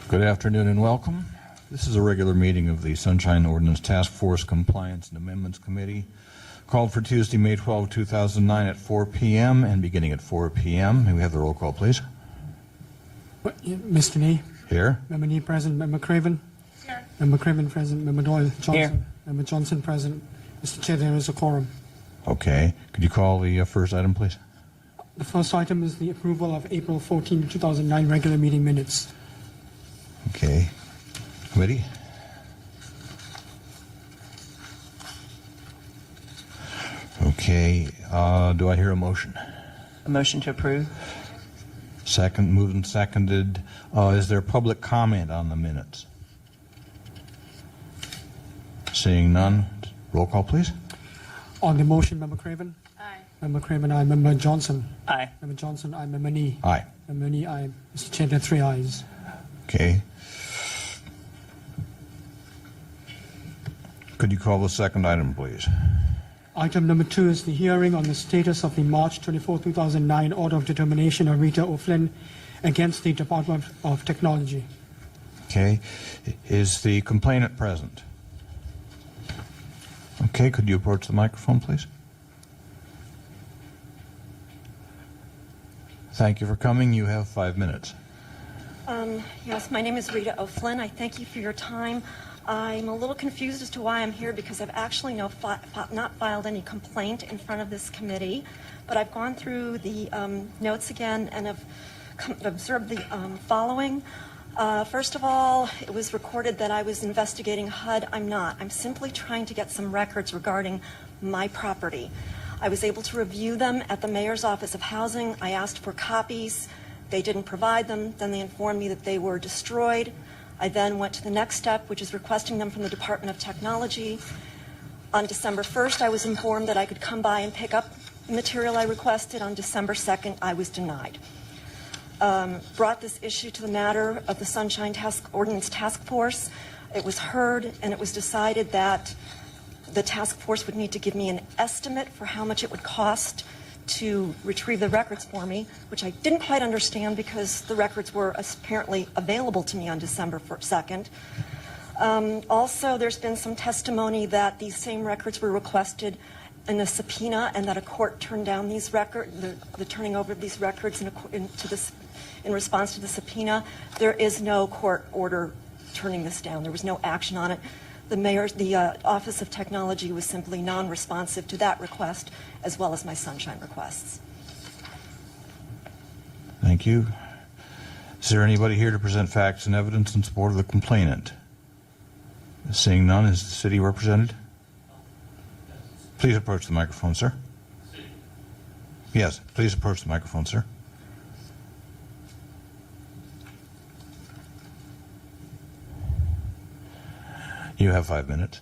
Good afternoon and welcome. This is a regular meeting of the Sunshine Ordinance Task Force Compliance and Amendments Committee, called for Tuesday, May 12, 2009 at 4 p.m. and beginning at 4 p.m. May we have the roll call, please? Mr. Nee? Here. Member Nee present. Member Craven? Here. Member Craven present. Member Doyle Johnson? Here. Member Johnson present. Mr. Chair, there is a quorum. Okay. Could you call the first item, please? The first item is the approval of April 14, 2009 regular meeting minutes. Okay. Committee? Okay. Do I hear a motion? A motion to approve. Second, moved and seconded. Is there public comment on the minutes? Seeing none, roll call, please. On the motion, Member Craven? Aye. Member Craven, aye. Member Johnson? Aye. Member Johnson, aye. Member Nee? Aye. Member Nee, aye. Mr. Chair, there are 3 ayes. Okay. Could you call the second item, please? Item number 2 is the hearing on the status of the March 24, 2009 order of determination of Rita O'Flynn against the Department of Technology. Okay. Is the complainant present? Okay. Could you approach the microphone, please? Thank you for coming. You have 5 minutes. Yes, my name is Rita O'Flynn. I thank you for your time. I'm a little confused as to why I'm here because I've actually not filed any complaint in front of this committee, but I've gone through the notes again and have observed the following. First of all, it was recorded that I was investigating HUD. I'm not. I'm simply trying to get some records regarding my property. I was able to review them at the Mayor's Office of Housing. I asked for copies. They didn't provide them. Then they informed me that they were destroyed. I then went to the next step, which is requesting them from the Department of Technology. On December 1st, I was informed that I could come by and pick up the material I requested. On December 2nd, I was denied. Brought this issue to the matter of the Sunshine Ordinance Task Force. It was heard, and it was decided that the task force would need to give me an estimate for how much it would cost to retrieve the records for me, which I didn't quite understand because the records were apparently available to me on December 2nd. Also, there's been some testimony that these same records were requested in a subpoena and that a court turned down these records, the turning over of these records in response to the subpoena. There is no court order turning this down. There was no action on it. The Office of Technology was simply non-responsive to that request, as well as my Sunshine requests. Thank you. Is there anybody here to present facts and evidence in support of the complainant? Seeing none, is the city represented? Please approach the microphone, sir. Yes, please approach the microphone, sir. You have 5 minutes.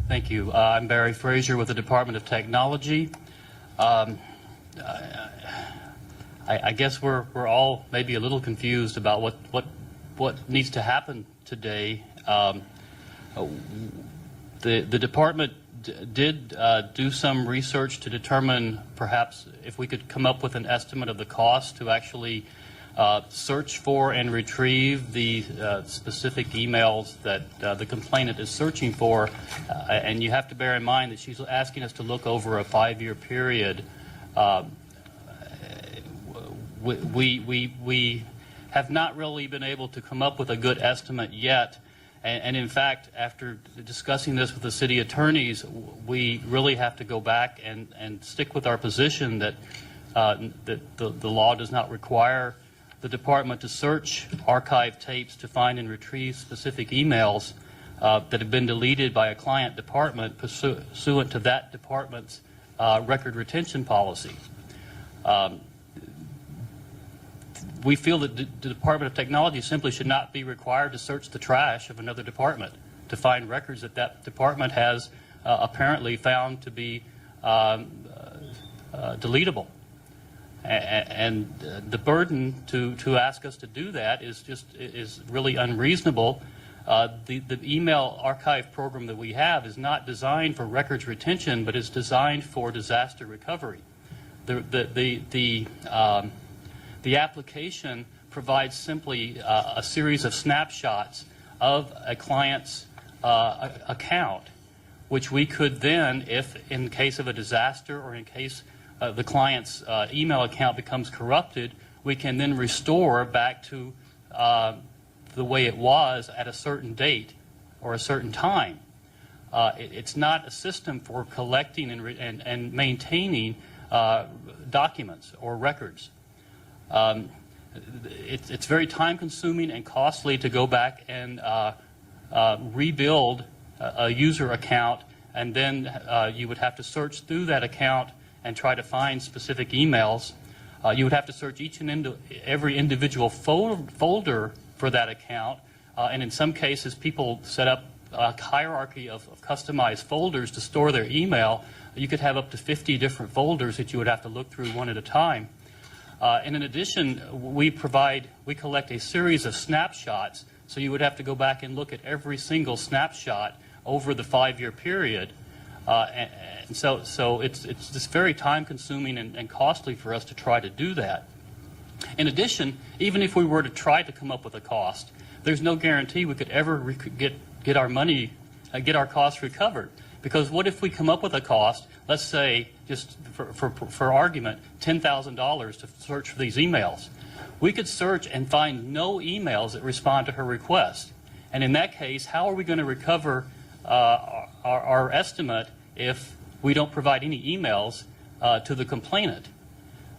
Thank you. I'm Barry Frazier with the Department of Technology. I guess we're all maybe a little confused about what needs to happen today. The department did do some research to determine perhaps if we could come up with an estimate of the cost to actually search for and retrieve the specific emails that the complainant is searching for, and you have to bear in mind that she's asking us to look over a 5-year period. We have not really been able to come up with a good estimate yet, and in fact, after discussing this with the city attorneys, we really have to go back and stick with our position that the law does not require the department to search archive tapes to find and retrieve specific emails that have been deleted by a client department pursuant to that department's record retention policy. We feel that the Department of Technology simply should not be required to search the trash of another department to find records that that department has apparently found to be deletable. And the burden to ask us to do that is really unreasonable. The email archive program that we have is not designed for records retention, but is designed for disaster recovery. The application provides simply a series of snapshots of a client's account, which we could then, if in case of a disaster or in case the client's email account becomes corrupted, we can then restore back to the way it was at a certain date or a certain time. It's not a system for collecting and maintaining documents or records. It's very time-consuming and costly to go back and rebuild a user account, and then you would have to search through that account and try to find specific emails. You would have to search each and every individual folder for that account, and in some cases people set up a hierarchy of customized folders to store their email. You could have up to 50 different folders that you would have to look through one at a time. And in addition, we collect a series of snapshots, so you would have to go back and look at every single snapshot over the 5-year period. And so it's just very time-consuming and costly for us to try to do that. In addition, even if we were to try to come up with a cost, there's no guarantee we could ever get our money, get our costs recovered. Because what if we come up with a cost, let's say, just for argument, $10,000 to search for these emails. We could search and find no emails that respond to her request. And in that case, how are we going to recover our estimate if we don't provide any emails to the complainant?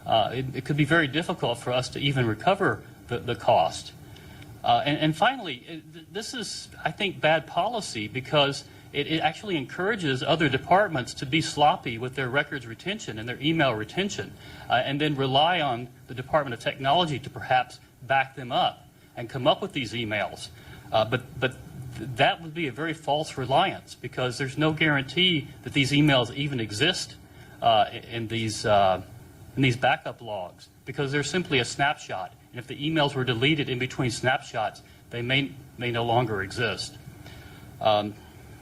It could be very difficult for us to even recover the cost. And finally, this is, I think, bad policy because it actually encourages other departments to be sloppy with their records retention and their email retention, and then rely on the Department of Technology to perhaps back them up and come up with these emails. But that would be a very false reliance because there's no guarantee that these emails even exist in these backup logs because they're simply a snapshot. And if the emails were deleted in between snapshots, they may no longer exist.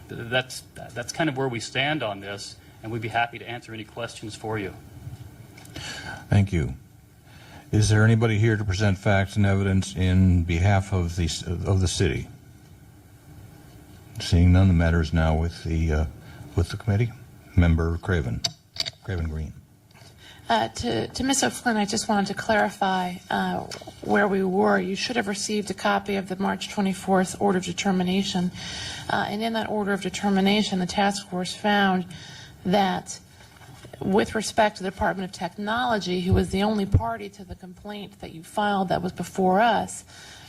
That's kind of where we stand on this, and we'd be happy to answer any questions for you. Thank you. Is there anybody here to present facts and evidence in behalf of the city? Seeing none, the matter is now with the committee. Member Craven Green. To Ms. O'Flynn, I just wanted to clarify where we were. You should have received a copy of the March 24th Order of Determination. And in that Order of Determination, the task force found that with respect to the Department of Technology, who was the only party to the complaint that you filed that was before us,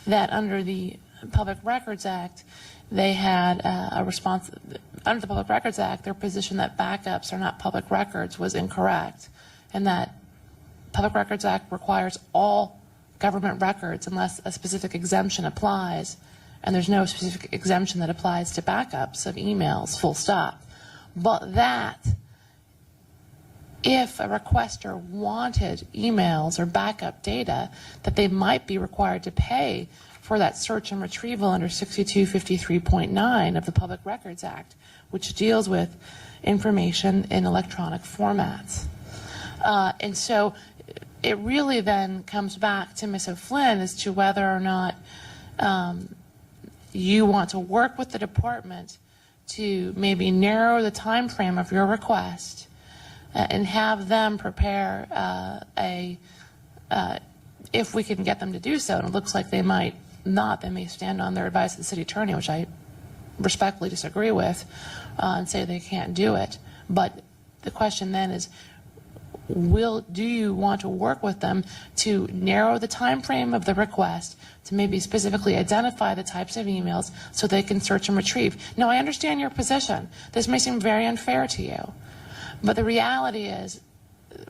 that under the Public Records Act, they had a response. Under the Public Records Act, their position that backups are not public records was incorrect, and that Public Records Act requires all government records unless a specific exemption applies, and there's no specific exemption that applies to backups of emails, full stop. But that if a requester wanted emails or backup data, that they might be required to pay for that search and retrieval under 6253.9 of the Public Records Act, which deals with information in electronic formats. And so it really then comes back to Ms. O'Flynn as to whether or not you want to work with the department to maybe narrow the time frame of your request and have them prepare if we can get them to do so, and it looks like they might not, they may stand on their advice of the city attorney, which I respectfully disagree with, and say they can't do it. But the question then is, do you want to work with them to narrow the time frame of the request to maybe specifically identify the types of emails so they can search and retrieve? Now, I understand your position. This may seem very unfair to you, but the reality is,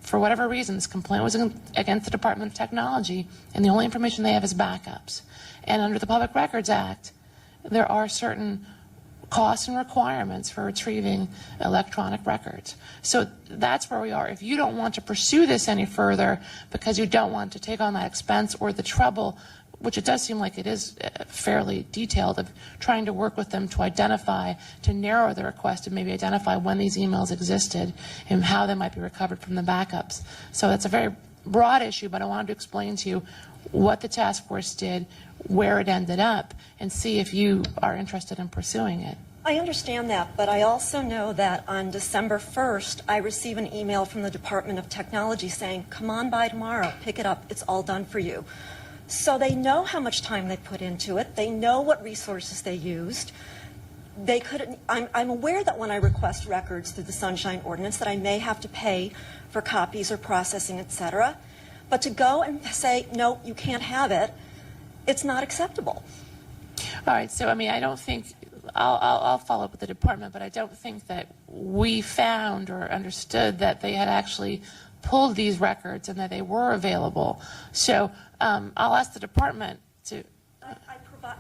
for whatever reason, this complaint was against the Department of Technology, and the only information they have is backups. And under the Public Records Act, there are certain costs and requirements for retrieving electronic records. So that's where we are. If you don't want to pursue this any further because you don't want to take on that expense or the trouble, which it does seem like it is fairly detailed, of trying to work with them to identify, to narrow the request and maybe identify when these emails existed and how they might be recovered from the backups. So that's a very broad issue, but I wanted to explain to you what the task force did, where it ended up, and see if you are interested in pursuing it. I understand that, but I also know that on December 1st, I received an email from the Department of Technology saying, come on by tomorrow, pick it up, it's all done for you. So they know how much time they put into it. They know what resources they used. They couldn't, I'm aware that when I request records through the Sunshine Ordinance that I may have to pay for copies or processing, etc. But to go and say, no, you can't have it, it's not acceptable. All right, so I mean, I don't think, I'll follow up with the department, but I don't think that we found or understood that they had actually pulled these records and that they were available. So I'll ask the department to...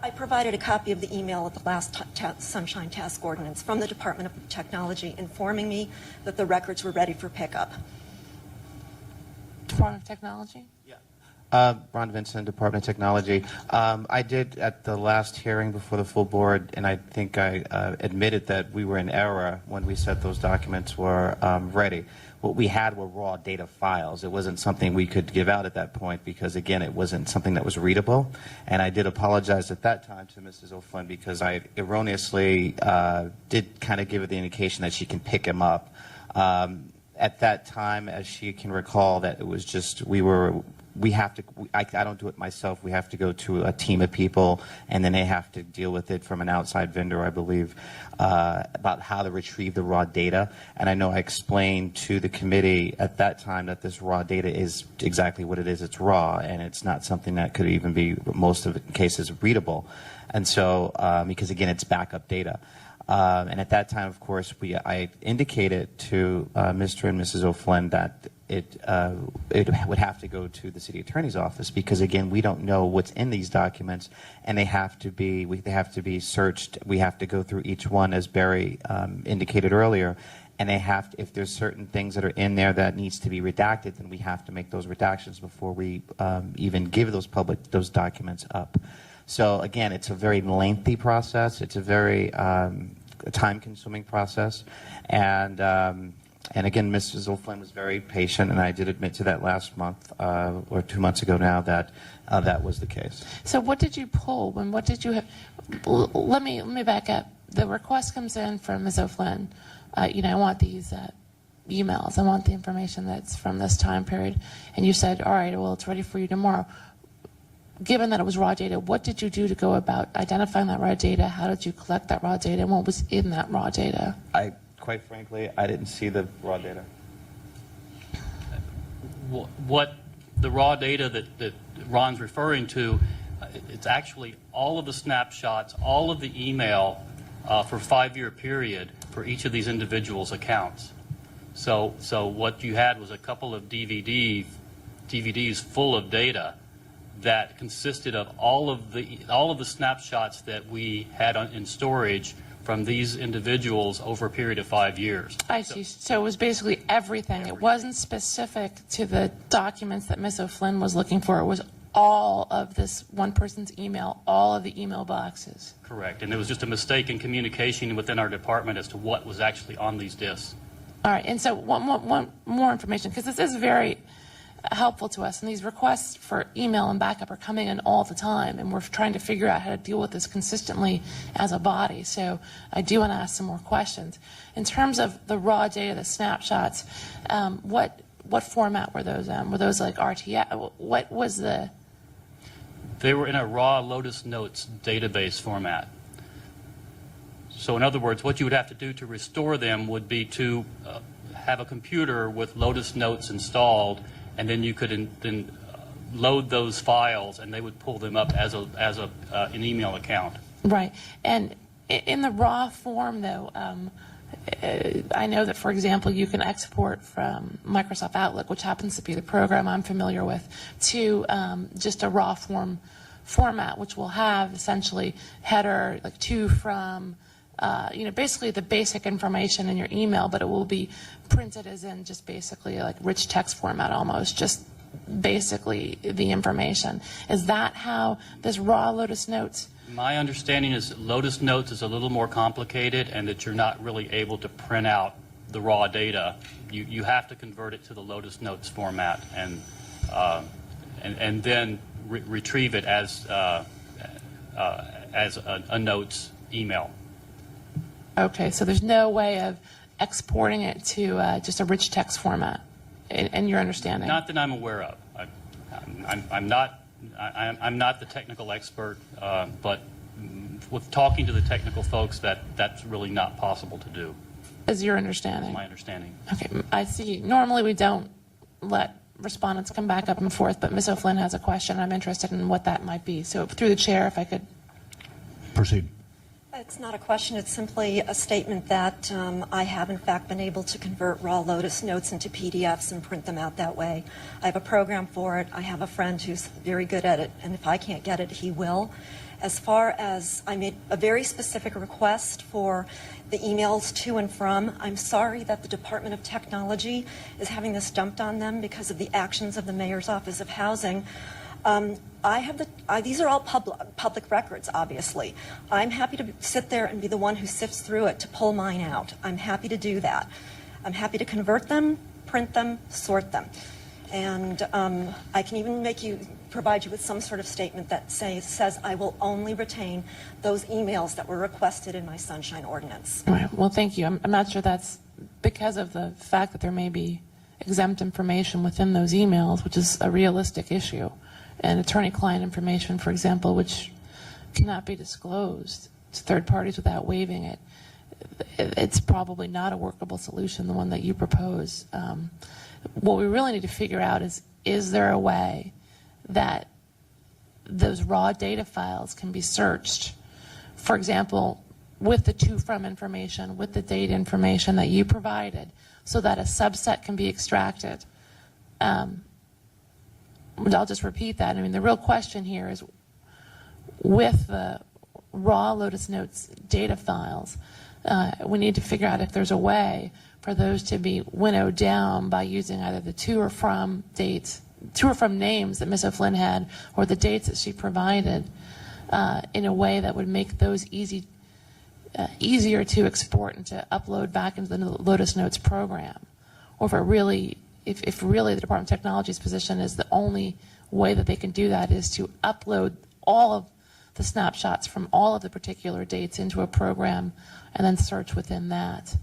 I provided a copy of the email at the last Sunshine Task Ordinance from the Department of Technology informing me that the records were ready for pickup. Department of Technology? Ron Vincent, Department of Technology. I did at the last hearing before the full board, and I think I admitted that we were in error when we said those documents were ready. What we had were raw data files. It wasn't something we could give out at that point because, again, it wasn't something that was readable. And I did apologize at that time to Mrs. O'Flynn because I erroneously did kind of give her the indication that she can pick him up. At that time, as she can recall, that it was just I don't do it myself. We have to go to a team of people, and then they have to deal with it from an outside vendor, I believe, about how to retrieve the raw data. And I know I explained to the committee at that time that this raw data is exactly what it is. It's raw, and it's not something that could even be, most of the cases, readable. And so, because again, it's backup data. And at that time, of course, I indicated to Mr. and Mrs. O'Flynn that it would have to go to the city attorney's office because, again, we don't know what's in these documents, and they have to be searched. We have to go through each one, as Barry indicated earlier, and if there's certain things that are in there that needs to be redacted, then we have to make those redactions before we even give those documents up. So again, it's a very lengthy process. It's a very time-consuming process, and again, Mrs. O'Flynn was very patient, and I did admit to that last month or 2 months ago now that that was the case. So what did you pull? And what did you have? Let me back up. The request comes in from Ms. O'Flynn. I want these emails. I want the information that's from this time period. And you said, all right, well, it's ready for you tomorrow. Given that it was raw data, what did you do to go about identifying that raw data? How did you collect that raw data? And what was in that raw data? Quite frankly, I didn't see the raw data. What the raw data that Ron's referring to, it's actually all of the snapshots, all of the email for a 5-year period for each of these individuals' accounts. So what you had was a couple of DVDs full of data that consisted of all of the snapshots that we had in storage from these individuals over a period of 5 years. I see. So it was basically everything. It wasn't specific to the documents that Ms. O'Flynn was looking for. It was all of this one person's email, all of the email boxes. Correct. And there was just a mistake in communication within our department as to what was actually on these disks. All right. And so one more information, because this is very helpful to us, and these requests for email and backup are coming in all the time, and we're trying to figure out how to deal with this consistently as a body. So I do want to ask some more questions. In terms of the raw data, the snapshots, what format were those in? Were those like RTF? What was the... They were in a raw Lotus Notes database format. So in other words, what you would have to do to restore them would be to have a computer with Lotus Notes installed, and then you could load those files, and they would pull them up as an email account. Right. And in the raw form, though, I know that, for example, you can export from Microsoft Outlook, which happens to be the program I'm familiar with, to just a raw format, which will have essentially header, like to, from, basically the basic information in your email, but it will be printed as in just basically like rich text format almost, just basically the information. Is that how this raw Lotus Notes? My understanding is that Lotus Notes is a little more complicated and that you're not really able to print out the raw data. You have to convert it to the Lotus Notes format, and and then retrieve it as a notes email. Okay, so there's no way of exporting it to just a rich text format, in your understanding? Not that I'm aware of. I'm not the technical expert, but with talking to the technical folks, that's really not possible to do. Is your understanding? Is my understanding. Okay, I see. Normally we don't let respondents come back up and forth, but Ms. O'Flynn has a question. I'm interested in what that might be. So through the chair, if I could. Proceed. It's not a question, it's simply a statement that I have in fact been able to convert raw Lotus notes into PDFs and print them out that way. I have a program for it. I have a friend who's very good at it, and if I can't get it, he will. As far as I made a very specific request for the emails to and from, I'm sorry that the Department of Technology is having this dumped on them because of the actions of the Mayor's Office of Housing. These are all public records, obviously. I'm happy to sit there and be the one who sifts through it to pull mine out. I'm happy to do that. I'm happy to convert them, print them, sort them. And I can even provide you with some sort of statement that says I will only retain those emails that were requested in my Sunshine Ordinance. All right. Well, thank you. I'm not sure that's because of the fact that there may be exempt information within those emails, which is a realistic issue. And attorney-client information, for example, which cannot be disclosed to third parties without waiving it. It's probably not a workable solution, the one that you propose. What we really need to figure out is there a way that those raw data files can be searched, for example, with the to-from information, with the date information that you provided, so that a subset can be extracted. I'll just repeat that. I mean, the real question here is, with the raw Lotus Notes data files, we need to figure out if there's a way for those to be winnowed down by using either the to or from dates, to or from names that Ms. O'Flynn had, or the dates that she provided, in a way that would make those easier to export and to upload back into the Lotus Notes program. Or if really the Department of Technology's position is the only way that they can do that is to upload all of the snapshots from all of the particular dates into a program and then search within that.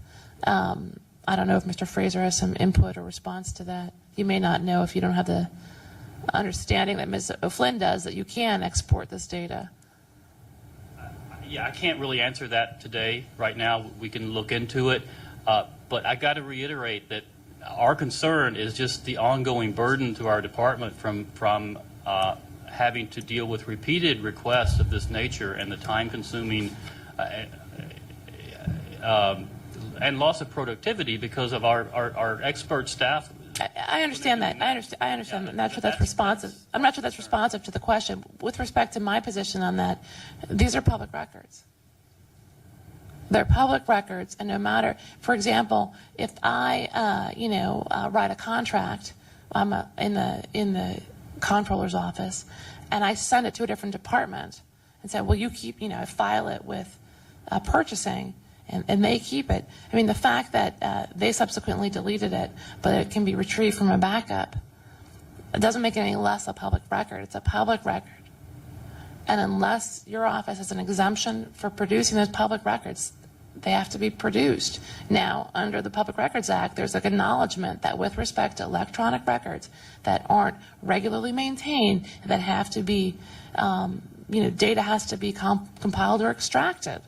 I don't know if Mr. Fraser has some input or response to that. You may not know if you don't have the understanding that Ms. O'Flynn does, that you can export this data. Yeah, I can't really answer that today. Right now, we can look into it. But I got to reiterate that our concern is just the ongoing burden to our department from having to deal with repeated requests of this nature and the time-consuming and loss of productivity because of our expert staff. I understand that. I understand. I'm not sure that's responsive. I'm not sure that's responsive to the question. With respect to my position on that, these are public records. They're public records, and no matter, for example, if I, write a contract, I'm in the comptroller's office, and I send it to a different department, and say, well, you keep, file it with purchasing, and they keep it. I mean, the fact that they subsequently deleted it, but it can be retrieved from a backup, it doesn't make it any less a public record. It's a public record. And unless your office has an exemption for producing those public records, they have to be produced. Now, under the Public Records Act, there's an acknowledgement that with respect to electronic records that aren't regularly maintained, that have to be, data has to be compiled or extracted,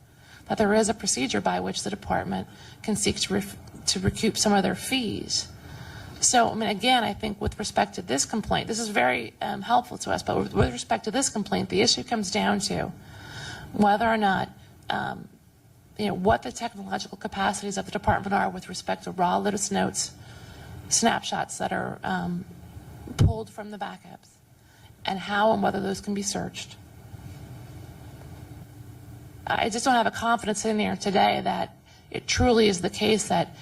that there is a procedure by which the department can seek to recoup some of their fees. So, I mean, again, I think with respect to this complaint, this is very helpful to us, but with respect to this complaint, the issue comes down to whether or not what the technological capacities of the department are with respect to raw Lotus Notes snapshots that are pulled from the backups, and how and whether those can be searched. I just don't have a confidence in there today that it truly is the case that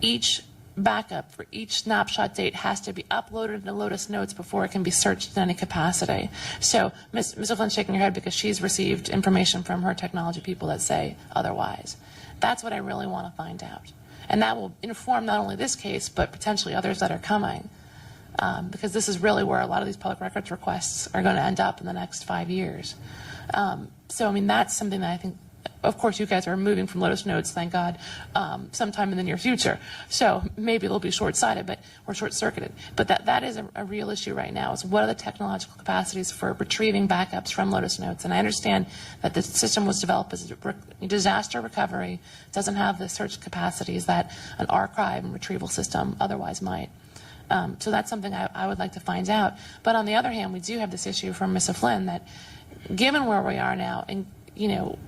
each backup for each snapshot date has to be uploaded into Lotus Notes before it can be searched in any capacity. So Ms. O'Flynn's shaking her head because she's received information from her technology people that say otherwise. That's what I really want to find out. And that will inform not only this case, but potentially others that are coming. because this is really where a lot of these public records requests are going to end up in the next 5 years. So, I mean, that's something that I think, of course, you guys are moving from Lotus Notes, thank God, sometime in the near future. So maybe it'll be short-sighted, or short-circuited. But that is a real issue right now, is what are the technological capacities for retrieving backups from Lotus Notes? And I understand that the system was developed as a disaster recovery, doesn't have the search capacities that an archive and retrieval system otherwise might. So that's something I would like to find out. But on the other hand, we do have this issue from Ms. O'Flynn that, given where we are now, and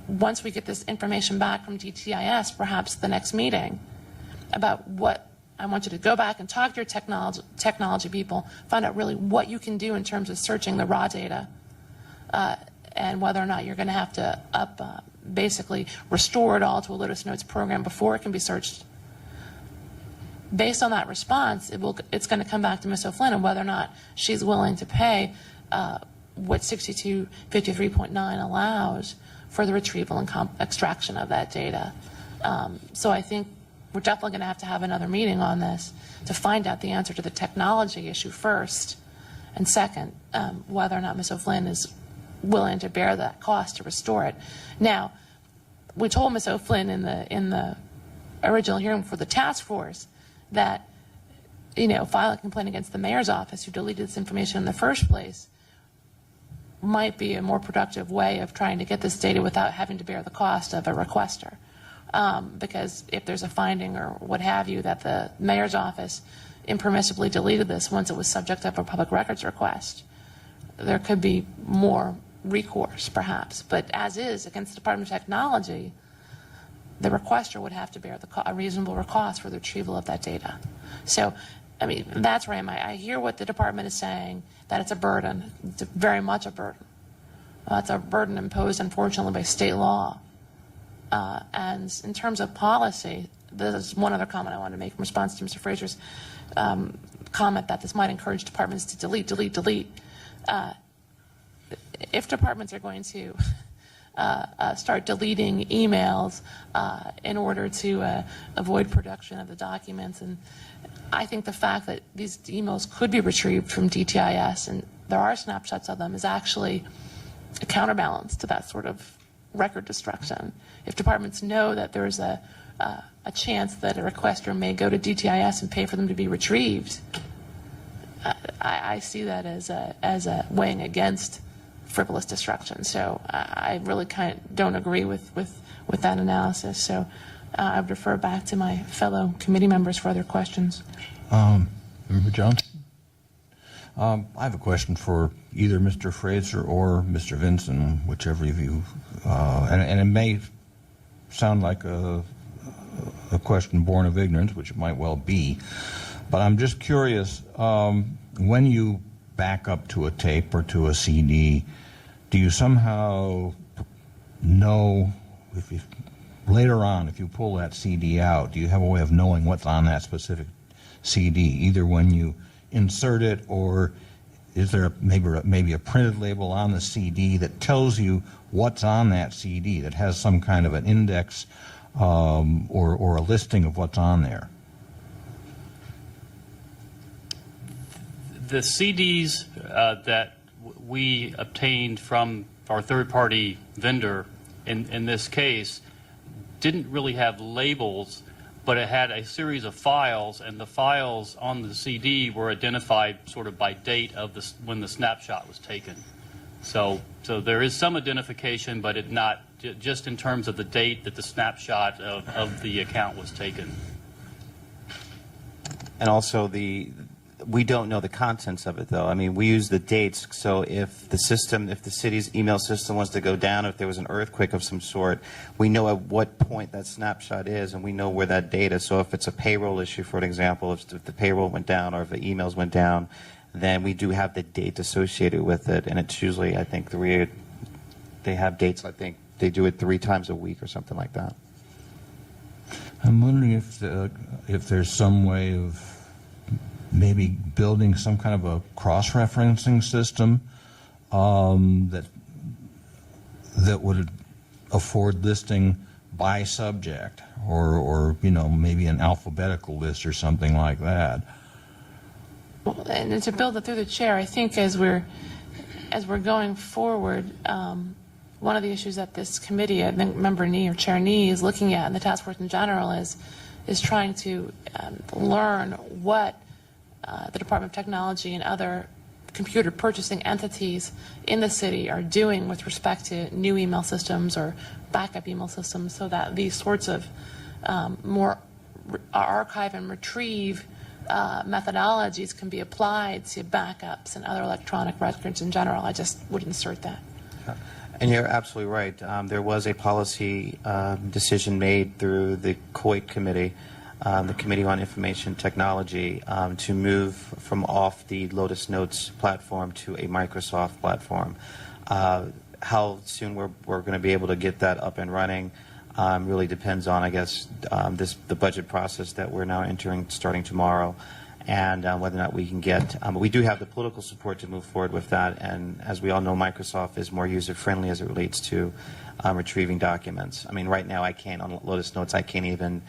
once we get this information back from DTIS, perhaps the next meeting, about what I want you to go back and talk to your technology people, find out really what you can do in terms of searching the raw data, and whether or not you're going to have to basically restore it all to a Lotus Notes program before it can be searched. Based on that response, it's going to come back to Ms. O'Flynn and whether or not she's willing to pay what 6253.9 allows for the retrieval and extraction of that data. So I think we're definitely going to have another meeting on this to find out the answer to the technology issue first, and second, whether or not Ms. O'Flynn is willing to bear that cost to restore it. Now, we told Ms. O'Flynn in the original hearing for the task force that, file a complaint against the mayor's office who deleted this information in the first place might be a more productive way of trying to get this data without having to bear the cost of a requester. Because if there's a finding or what have you that the mayor's office impermissibly deleted this once it was subject of a public records request, there could be more recourse perhaps. But as is, against the Department of Technology, the requester would have to bear a reasonable cost for the retrieval of that data. So, I mean, that's where I hear what the department is saying, that it's a burden. It's very much a burden. It's a burden imposed, unfortunately, by state law. And in terms of policy, there's one other comment I want to make in response to Mr. Fraser's comment that this might encourage departments to delete. If departments are going to start deleting emails in order to avoid production of the documents, and I think the fact that these emails could be retrieved from DTIS and there are snapshots of them is actually a counterbalance to that sort of record destruction. If departments know that there's a chance that a requester may go to DTIS and pay for them to be retrieved, I see that as a weighing against frivolous destruction. So I really kind of don't agree with that analysis. So I would refer back to my fellow committee members for other questions. Member Johnson? I have a question for either Mr. Fraser or Mr. Vinson, whichever of you, and it may sound like a question born of ignorance, which it might well be, but I'm just curious, when you back up to a tape or to a CD, do you somehow know, later on, if you pull that CD out, do you have a way of knowing what's on that specific CD, either when you insert it, or is there maybe a printed label on the CD that tells you what's on that CD, that has some kind of an index or a listing of what's on there? The CDs that we obtained from our third-party vendor in this case didn't really have labels, but it had a series of files, and the files on the CD were identified sort of by date of when the snapshot was taken. So there is some identification, but it not just in terms of the date that the snapshot of the account was taken. And also we don't know the contents of it, though. I mean, we use the dates. So if the city's email system was to go down, if there was an earthquake of some sort, we know at what point that snapshot is, and we know where that data. So if it's a payroll issue, for an example, if the payroll went down or if the emails went down, then we do have the date associated with it, and it's usually, I think, they have dates. I think they do it 3 times a week or something like that. I'm wondering if there's some way of maybe building some kind of a cross-referencing system that would afford listing by subject, or maybe an alphabetical list or something like that. And to build it through the chair, I think as we're going forward, one of the issues that this committee, I think Member Nee or Chair Nee is looking at, and the task force in general, is trying to learn what the Department of Technology and other computer purchasing entities in the city are doing with respect to new email systems or backup email systems, so that these sorts of more archive and retrieve methodologies can be applied to backups and other electronic records in general. I just would insert that. And you're absolutely right. There was a policy decision made through the COIT committee, the Committee on Information Technology, to move from off the Lotus Notes platform to a Microsoft platform. How soon we're going to be able to get that up and running really depends on, I guess, the budget process that we're now entering starting tomorrow, and whether or not we can get. We do have the political support to move forward with that, and as we all know, Microsoft is more user-friendly as it relates to retrieving documents. I mean, right now I can't, on Lotus Notes, I can't even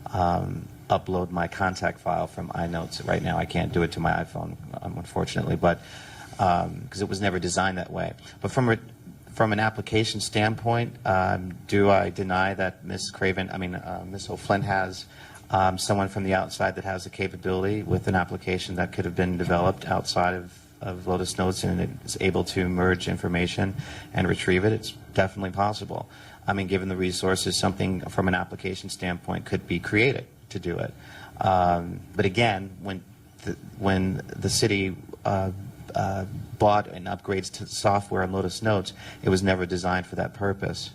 upload my contact file from iNotes. Right now I can't do it to my iPhone, unfortunately, but because it was never designed that way. But from an application standpoint, do I deny that Ms. O'Flynn has someone from the outside that has the capability with an application that could have been developed outside of Lotus Notes and is able to merge information and retrieve it? It's definitely possible. I mean, given the resources, something from an application standpoint could be created to do it. But again, when the city bought and upgrades to software on Lotus Notes, it was never designed for that purpose.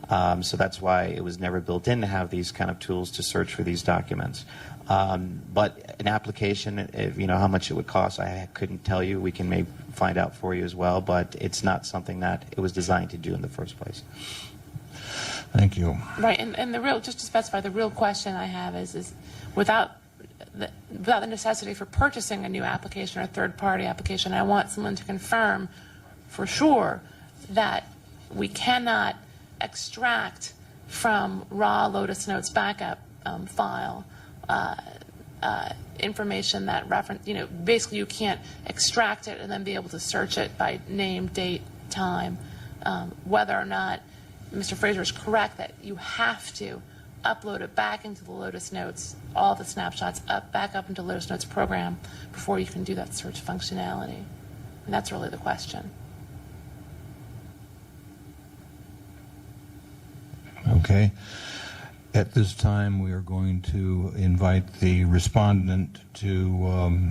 So that's why it was never built in to have these kind of tools to search for these documents. But an application, how much it would cost, I couldn't tell you. We can maybe find out for you as well, but it's not something that it was designed to do in the first place. Thank you. Right, and just to specify, the real question I have is without the necessity for purchasing a new application or a third-party application, I want someone to confirm for sure that we cannot extract from raw Lotus Notes backup file information that basically you can't extract it and then be able to search it by name, date, time, whether or not Mr. Fraser is correct that you have to upload it back into the Lotus Notes, all the snapshots back up into the Lotus Notes program before you can do that search functionality. And that's really the question. Okay. At this time, we are going to invite the respondent to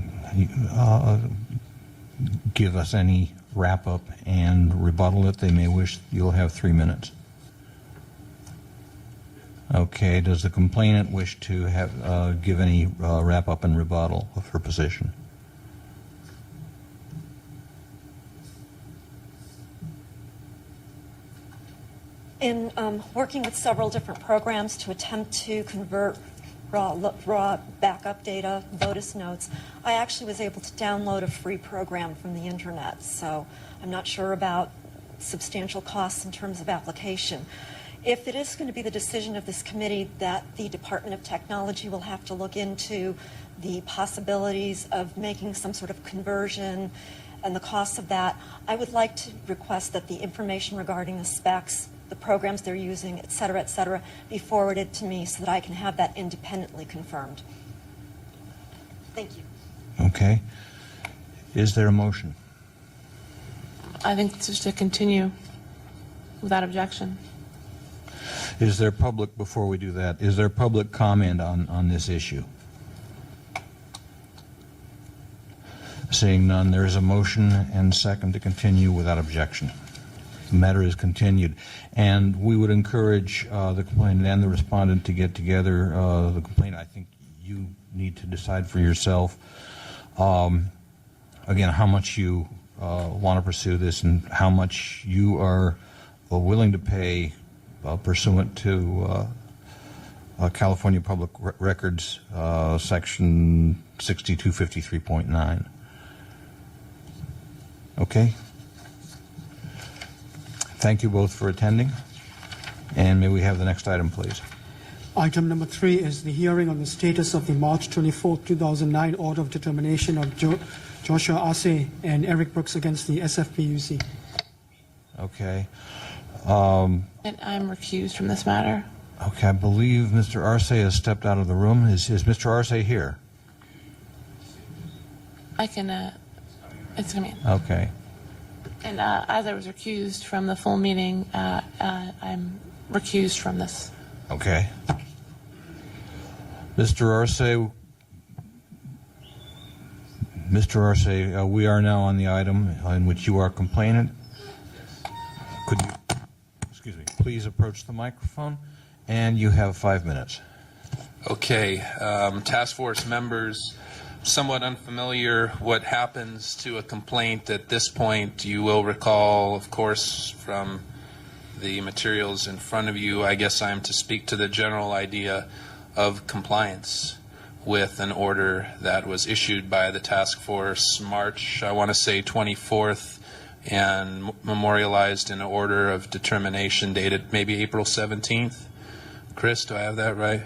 give us any wrap-up and rebuttal that they may wish. You'll have 3 minutes. Okay. Does the complainant wish to have give any wrap-up and rebuttal of her position? In working with several different programs to attempt to convert raw backup data, Lotus Notes, I actually was able to download a free program from the internet. So I'm not sure about substantial costs in terms of application. If it is going to be the decision of this committee that the Department of Technology will have to look into the possibilities of making some sort of conversion and the costs of that, I would like to request that the information regarding the specs, the programs they're using, et cetera, be forwarded to me so that I can have that independently confirmed. Thank you. Okay. Is there a motion? I think just to continue without objection. Is there public, before we do that, is there public comment on this issue? Seeing none, there is a motion and second to continue without objection. The matter is continued. And we would encourage the complainant and the respondent to get together. The complainant, I think you need to decide for yourself, again, how much you want to pursue this and how much you are willing to pay pursuant to California Public Records Section 6253.9. Okay? Thank you both for attending. And may we have the next item, please? Item number 3 is the hearing on the status of the March 24, 2009 order of determination of Joshua Arce and Eric Brooks against the SFPUC. Okay. And I'm recused from this matter. Okay, I believe Mr. Arce has stepped out of the room. Is Mr. Arce here? I can, it's going to be, Okay. and as I was recused from the full meeting, I'm recused from this. Okay. Mr. Arce, we are now on the item in which you are complainant. Could you, excuse me, please approach the microphone? And you have 5 minutes. Okay, task force members, somewhat unfamiliar what happens to a complaint at this point. You will recall, of course, from the materials in front of you, I guess I'm to speak to the general idea of compliance with an order that was issued by the task force March, I want to say 24th, and memorialized in an order of determination dated maybe April 17th. Chris, do I have that right?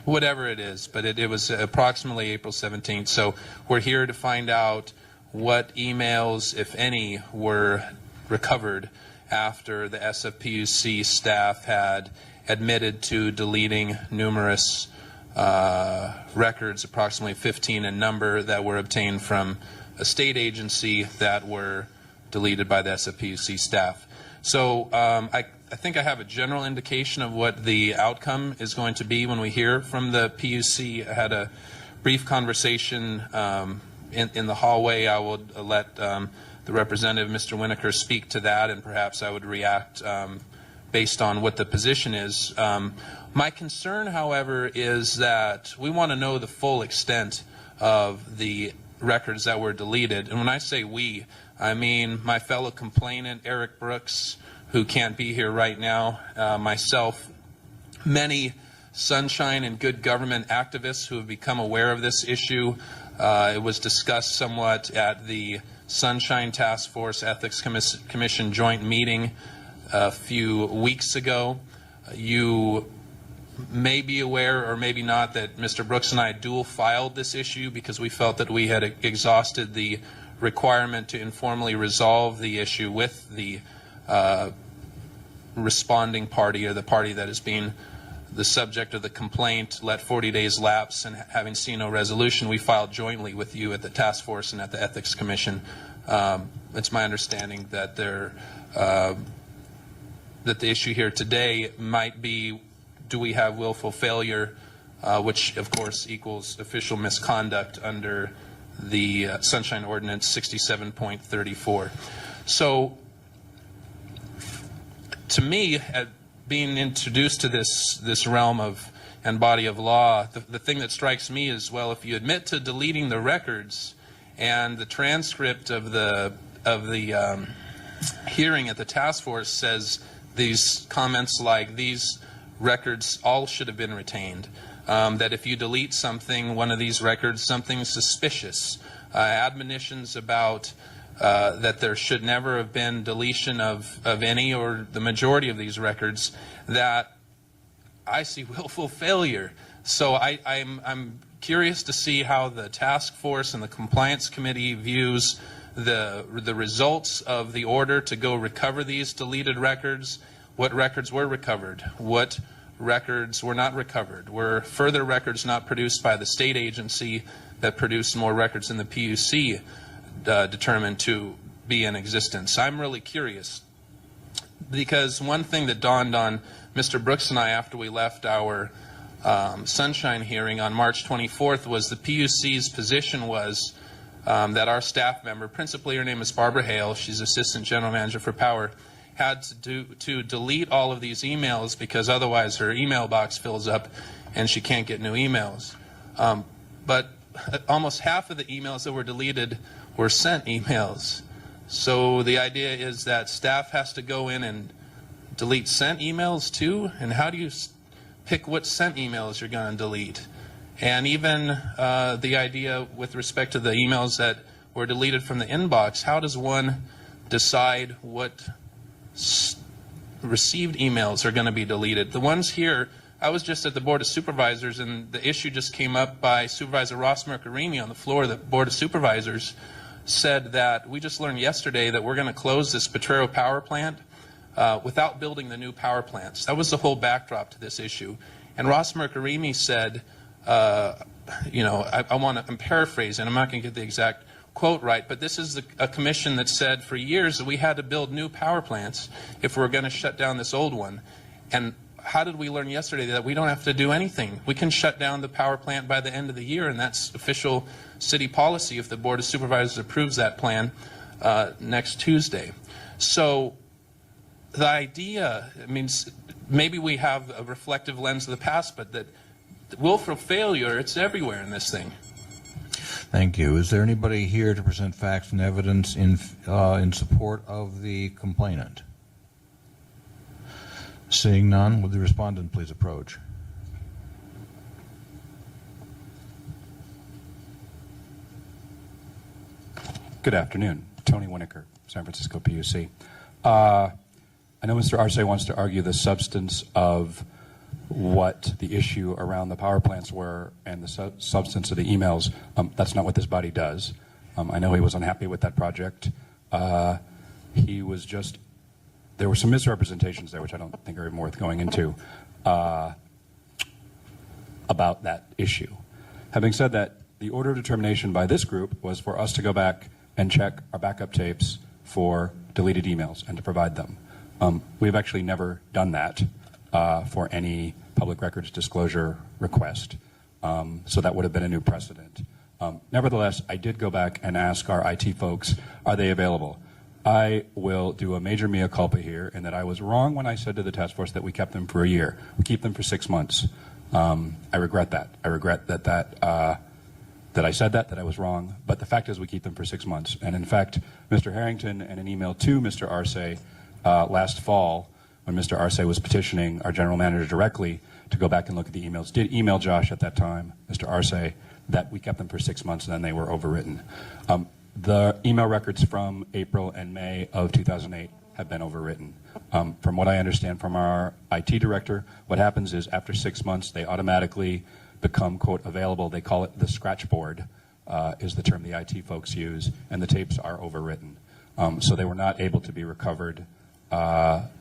Whatever it is, but it was approximately April 17th. So we're here to find out what emails, if any, were recovered after the SFPUC staff had admitted to deleting numerous records, approximately 15 in number, that were obtained from a state agency that were deleted by the SFPUC staff. So I think I have a general indication of what the outcome is going to be when we hear from the PUC. I had a brief conversation in the hallway. I will let the representative, Mr. Winokur, speak to that, and perhaps I would react based on what the position is. My concern, however, is that we want to know the full extent of the records that were deleted. And when I say we, I mean my fellow complainant, Eric Brooks, who can't be here right now, myself, many sunshine and good government activists who have become aware of this issue. It was discussed somewhat at the Sunshine Task Force Ethics Commission joint meeting a few weeks ago. You may be aware or maybe not that Mr. Brooks and I dual filed this issue because we felt that we had exhausted the requirement to informally resolve the issue with the responding party, or the party that is being the subject of the complaint. Let 40 days lapse, and having seen no resolution, we filed jointly with you at the task force and at the Ethics Commission. It's my understanding that that the issue here today might be, do we have willful failure, which of course equals official misconduct under the Sunshine Ordinance 67.34. So to me, being introduced to this realm of and body of law, the thing that strikes me is, well, if you admit to deleting the records, and the transcript of the hearing at the task force says these comments like, these records all should have been retained, that if you delete something, one of these records, something suspicious, admonitions about that there should never have been deletion of any or the majority of these records, that I see willful failure. So I'm curious to see how the task force and the compliance committee views the results of the order to go recover these deleted records. What records were recovered? What records were not recovered? Were further records not produced by the state agency that produced more records than the PUC determined to be in existence? I'm really curious, because one thing that dawned on Mr. Brooks and I after we left our Sunshine hearing on March 24th was the PUC's position was that our staff member, principally her name is Barbara Hale, she's Assistant General Manager for Power, had to delete all of these emails because otherwise her email box fills up and she can't get new emails. But almost half of the emails that were deleted were sent emails. So the idea is that staff has to go in and delete sent emails too? And how do you pick what sent emails you're going to delete? And even the idea with respect to the emails that were deleted from the inbox, how does one decide what received emails are going to be deleted. The ones here, I was just at the Board of Supervisors, and the issue just came up by Supervisor Ross Mercarimi on the floor of the Board of Supervisors, said that we just learned yesterday that we're going to close this Potrero power plant without building the new power plants. That was the whole backdrop to this issue. And Ross Mercarimi said, you know, I'm paraphrasing, I'm not going to get the exact quote right, but this is a commission that said for years that we had to build new power plants if we're going to shut down this old one. And how did we learn yesterday that we don't have to do anything? We can shut down the power plant by the end of the year, and that's official city policy if the Board of Supervisors approves that plan next Tuesday. So the idea, I mean, maybe we have a reflective lens of the past, but that willful failure, it's everywhere in this thing. Thank you. Is there anybody here to present facts and evidence in support of the complainant? Seeing none, would the respondent please approach? Good afternoon. Tony Winokur, San Francisco PUC. I know Mr. Arce wants to argue the substance of what the issue around the power plants were and the substance of the emails. That's not what this body does. I know he was unhappy with that project. He was just, there were some misrepresentations there, which I don't think are even worth going into, about that issue. Having said that, the order of determination by this group was for us to go back and check our backup tapes for deleted emails and to provide them. We've actually never done that for any public records disclosure request. So that would have been a new precedent. Nevertheless, I did go back and ask our IT folks, are they available? I will do a major mea culpa here in that I was wrong when I said to the task force that we kept them for a year. We keep them for 6 months. I regret that. I regret that I said that I was wrong. But the fact is we keep them for 6 months. And in fact, Mr. Harrington, in an email to Mr. Arce last fall, when Mr. Arce was petitioning our general manager directly to go back and look at the emails, did email Josh at that time, Mr. Arce, that we kept them for 6 months and then they were overwritten. The email records from April and May of 2008 have been overwritten. From what I understand from our IT director, what happens is after 6 months they automatically become, quote, available. They call it the scratch board, is the term the IT folks use, and the tapes are overwritten. So they were not able to be recovered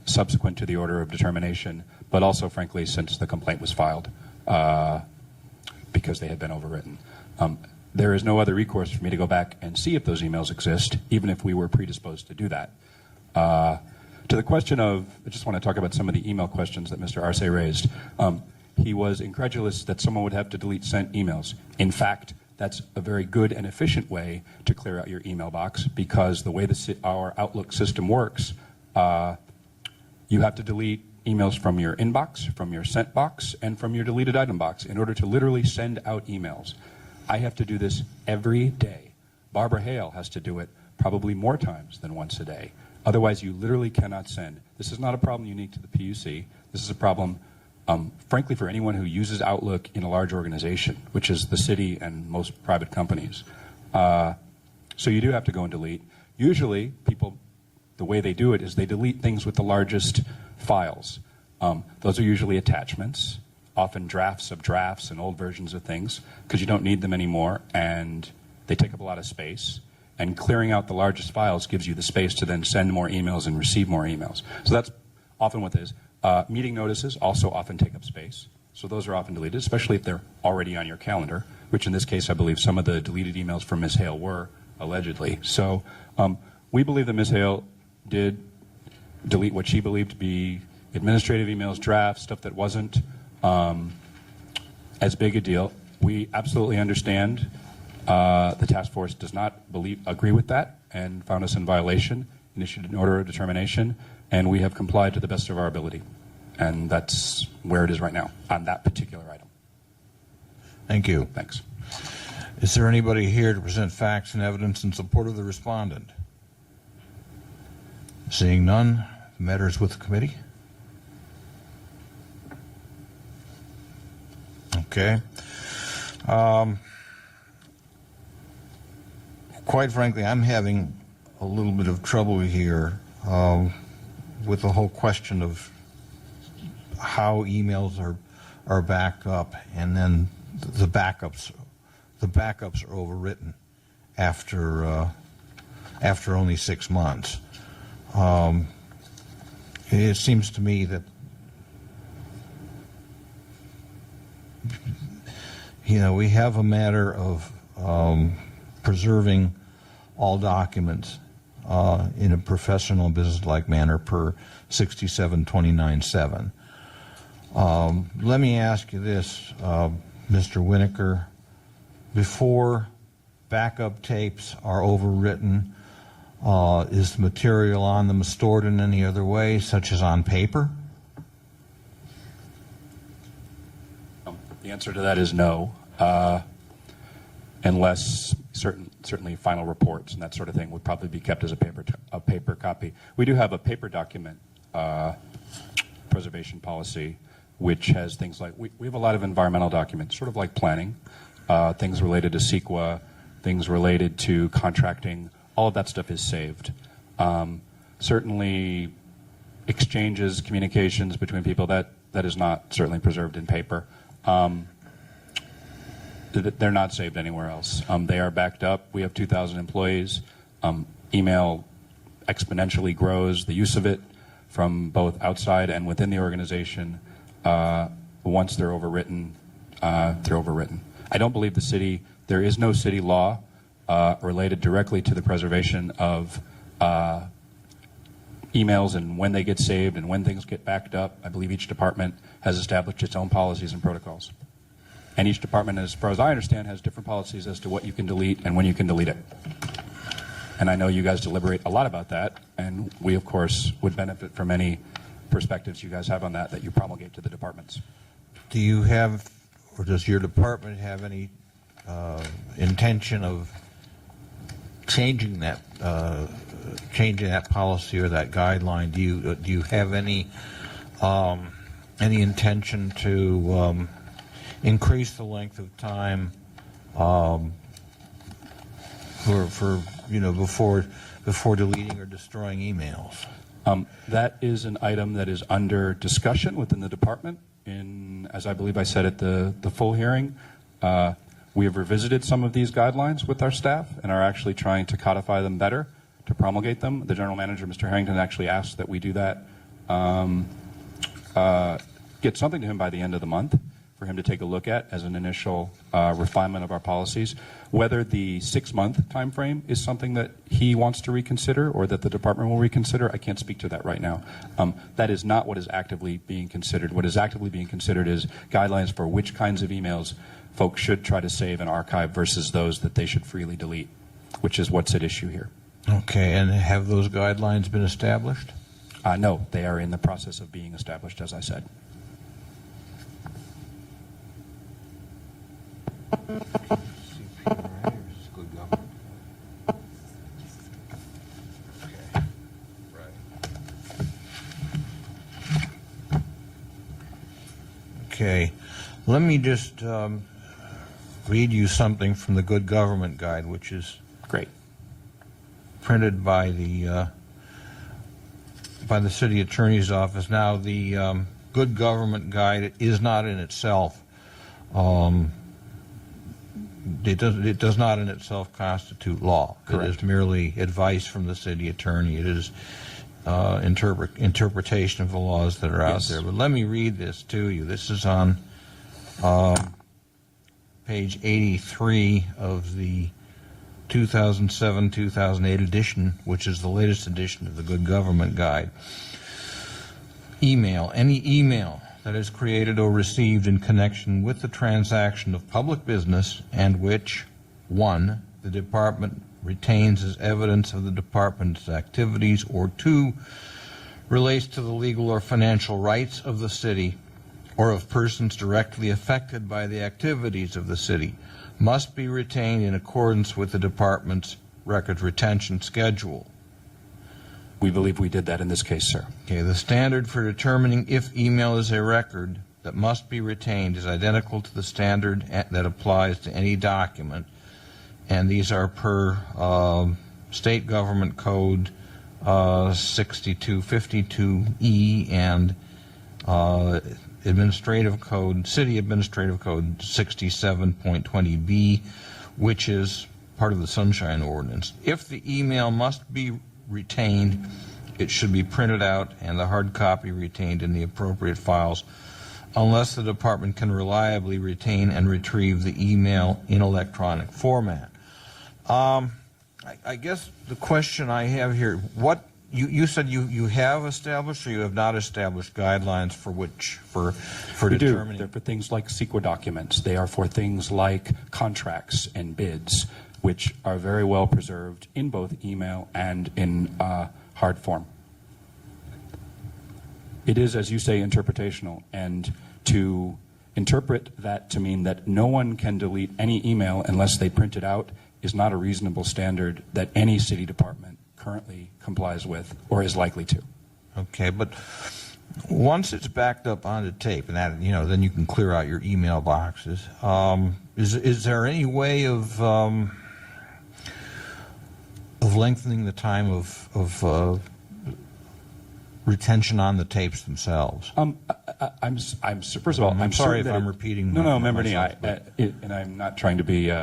subsequent to the order of determination, but also, frankly, since the complaint was filed, because they had been overwritten. There is no other recourse for me to go back and see if those emails exist, even if we were predisposed to do that. To the question of, I just want to talk about some of the email questions that Mr. Arce raised. He was incredulous that someone would have to delete sent emails. In fact, that's a very good and efficient way to clear out your email box, because the way our Outlook system works, you have to delete emails from your inbox, from your sent box, and from your deleted item box in order to literally send out emails. I have to do this every day. Barbara Hale has to do it probably more times than once a day. Otherwise, you literally cannot send. This is not a problem unique to the PUC. This is a problem, frankly, for anyone who uses Outlook in a large organization, which is the city and most private companies. So you do have to go and delete. Usually, people, the way they do it is they delete things with the largest files. Those are usually attachments, often drafts of drafts and old versions of things, because you don't need them anymore, and they take up a lot of space. And clearing out the largest files gives you the space to then send more emails and receive more emails. So that's often what it is. Meeting notices also often take up space. So those are often deleted, especially if they're already on your calendar, which in this case I believe some of the deleted emails from Ms. Hale were, allegedly. So we believe that Ms. Hale did delete what she believed to be administrative emails, drafts, stuff that wasn't as big a deal. We absolutely understand the task force does not agree with that and found us in violation and issued an order of determination, and we have complied to the best of our ability. And that's where it is right now on that particular item. Thank you. Thanks. Is there anybody here to present facts and evidence in support of the respondent? Seeing none, the matter is with the committee. Okay. Quite frankly, I'm having a little bit of trouble here with the whole question of how emails are backed up, and then the backups are overwritten after only 6 months. It seems to me that, you know, we have a matter of preserving all documents in a professional and business-like manner per 6729.7. Let me ask you this, Mr. Winokur. Before backup tapes are overwritten, is the material on them stored in any other way, such as on paper? The answer to that is no, unless certainly final reports and that sort of thing would probably be kept as a paper copy. We do have a paper document preservation policy, which has things like, we have a lot of environmental documents, sort of like planning, things related to CEQA, things related to contracting. All of that stuff is saved. Certainly exchanges, communications between people, that is not certainly preserved in paper. They're not saved anywhere else. They are backed up. We have 2,000 employees. Email exponentially grows. The use of it from both outside and within the organization, once they're overwritten, they're overwritten. I don't believe there is no city law related directly to the preservation of emails and when they get saved and when things get backed up. I believe each department has established its own policies and protocols. And each department, as far as I understand, has different policies as to what you can delete and when you can delete it. And I know you guys deliberate a lot about that, and we, of course, would benefit from any perspectives you guys have on that you promulgate to the departments. Do you have, or does your department have any intention of changing that policy or that guideline? Do you have any intention to increase the length of time for before deleting or destroying emails? That is an item that is under discussion within the department. As I believe I said at the full hearing, we have revisited some of these guidelines with our staff and are actually trying to codify them better, to promulgate them. The general manager, Mr. Harrington, actually asked that we do that. Get something to him by the end of the month for him to take a look at as an initial refinement of our policies. Whether the 6-month time frame is something that he wants to reconsider or that the department will reconsider, I can't speak to that right now. That is not what is actively being considered. What is actively being considered is guidelines for which kinds of emails folks should try to save and archive versus those that they should freely delete, which is what's at issue here. Okay, and have those guidelines been established? No, they are in the process of being established, as I said. Okay, let me just read you something from the Good Government Guide, which is great, printed by the City Attorney's Office. Now, the Good Government Guide is not in itself. It does not in itself constitute law. Correct. It is merely advice from the city attorney. It is interpretation of the laws that are out there. But let me read this to you. This is on page 83 of the 2007-2008 edition, which is the latest edition of the Good Government Guide. Email. Any email that is created or received in connection with the transaction of public business and which, 1, the department retains as evidence of the department's activities, or 2, relates to the legal or financial rights of the city or of persons directly affected by the activities of the city, must be retained in accordance with the department's record retention schedule. We believe we did that in this case, sir. Okay, the standard for determining if email is a record that must be retained is identical to the standard that applies to any document, and these are per State Government Code 6252E and Administrative Code, City Administrative Code 67.20B, which is part of the Sunshine Ordinance. If the email must be retained, it should be printed out and the hard copy retained in the appropriate files, unless the department can reliably retain and retrieve the email in electronic format. I guess the question I have here, what you said you have established or you have not established guidelines for We do. determining? They're for things like CEQA documents. They are for things like contracts and bids, which are very well preserved in both email and in hard form. It is, as you say, interpretational, and to interpret that to mean that no one can delete any email unless they print it out is not a reasonable standard that any city department currently complies with or is likely to. Okay, but once it's backed up onto tape, and that, then you can clear out your email boxes. Is there any way of lengthening the time of retention on the tapes themselves? First of all, I'm sorry if I'm repeating. No, Member Nee, myself, and I'm not trying to be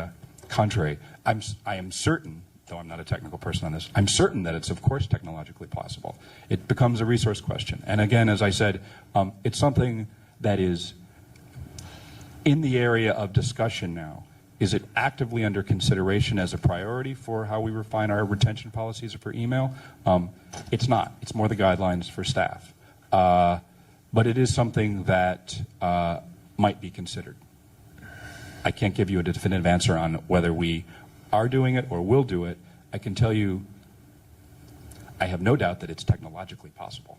contrary. I am certain, though I'm not a technical person on this, I'm certain that it's of course technologically possible. It becomes a resource question. And again, as I said, it's something that is in the area of discussion now. Is it actively under consideration as a priority for how we refine our retention policies for email? It's not. It's more the guidelines for staff. But it is something that might be considered. I can't give you a definitive answer on whether we are doing it or will do it. I can tell you I have no doubt that it's technologically possible.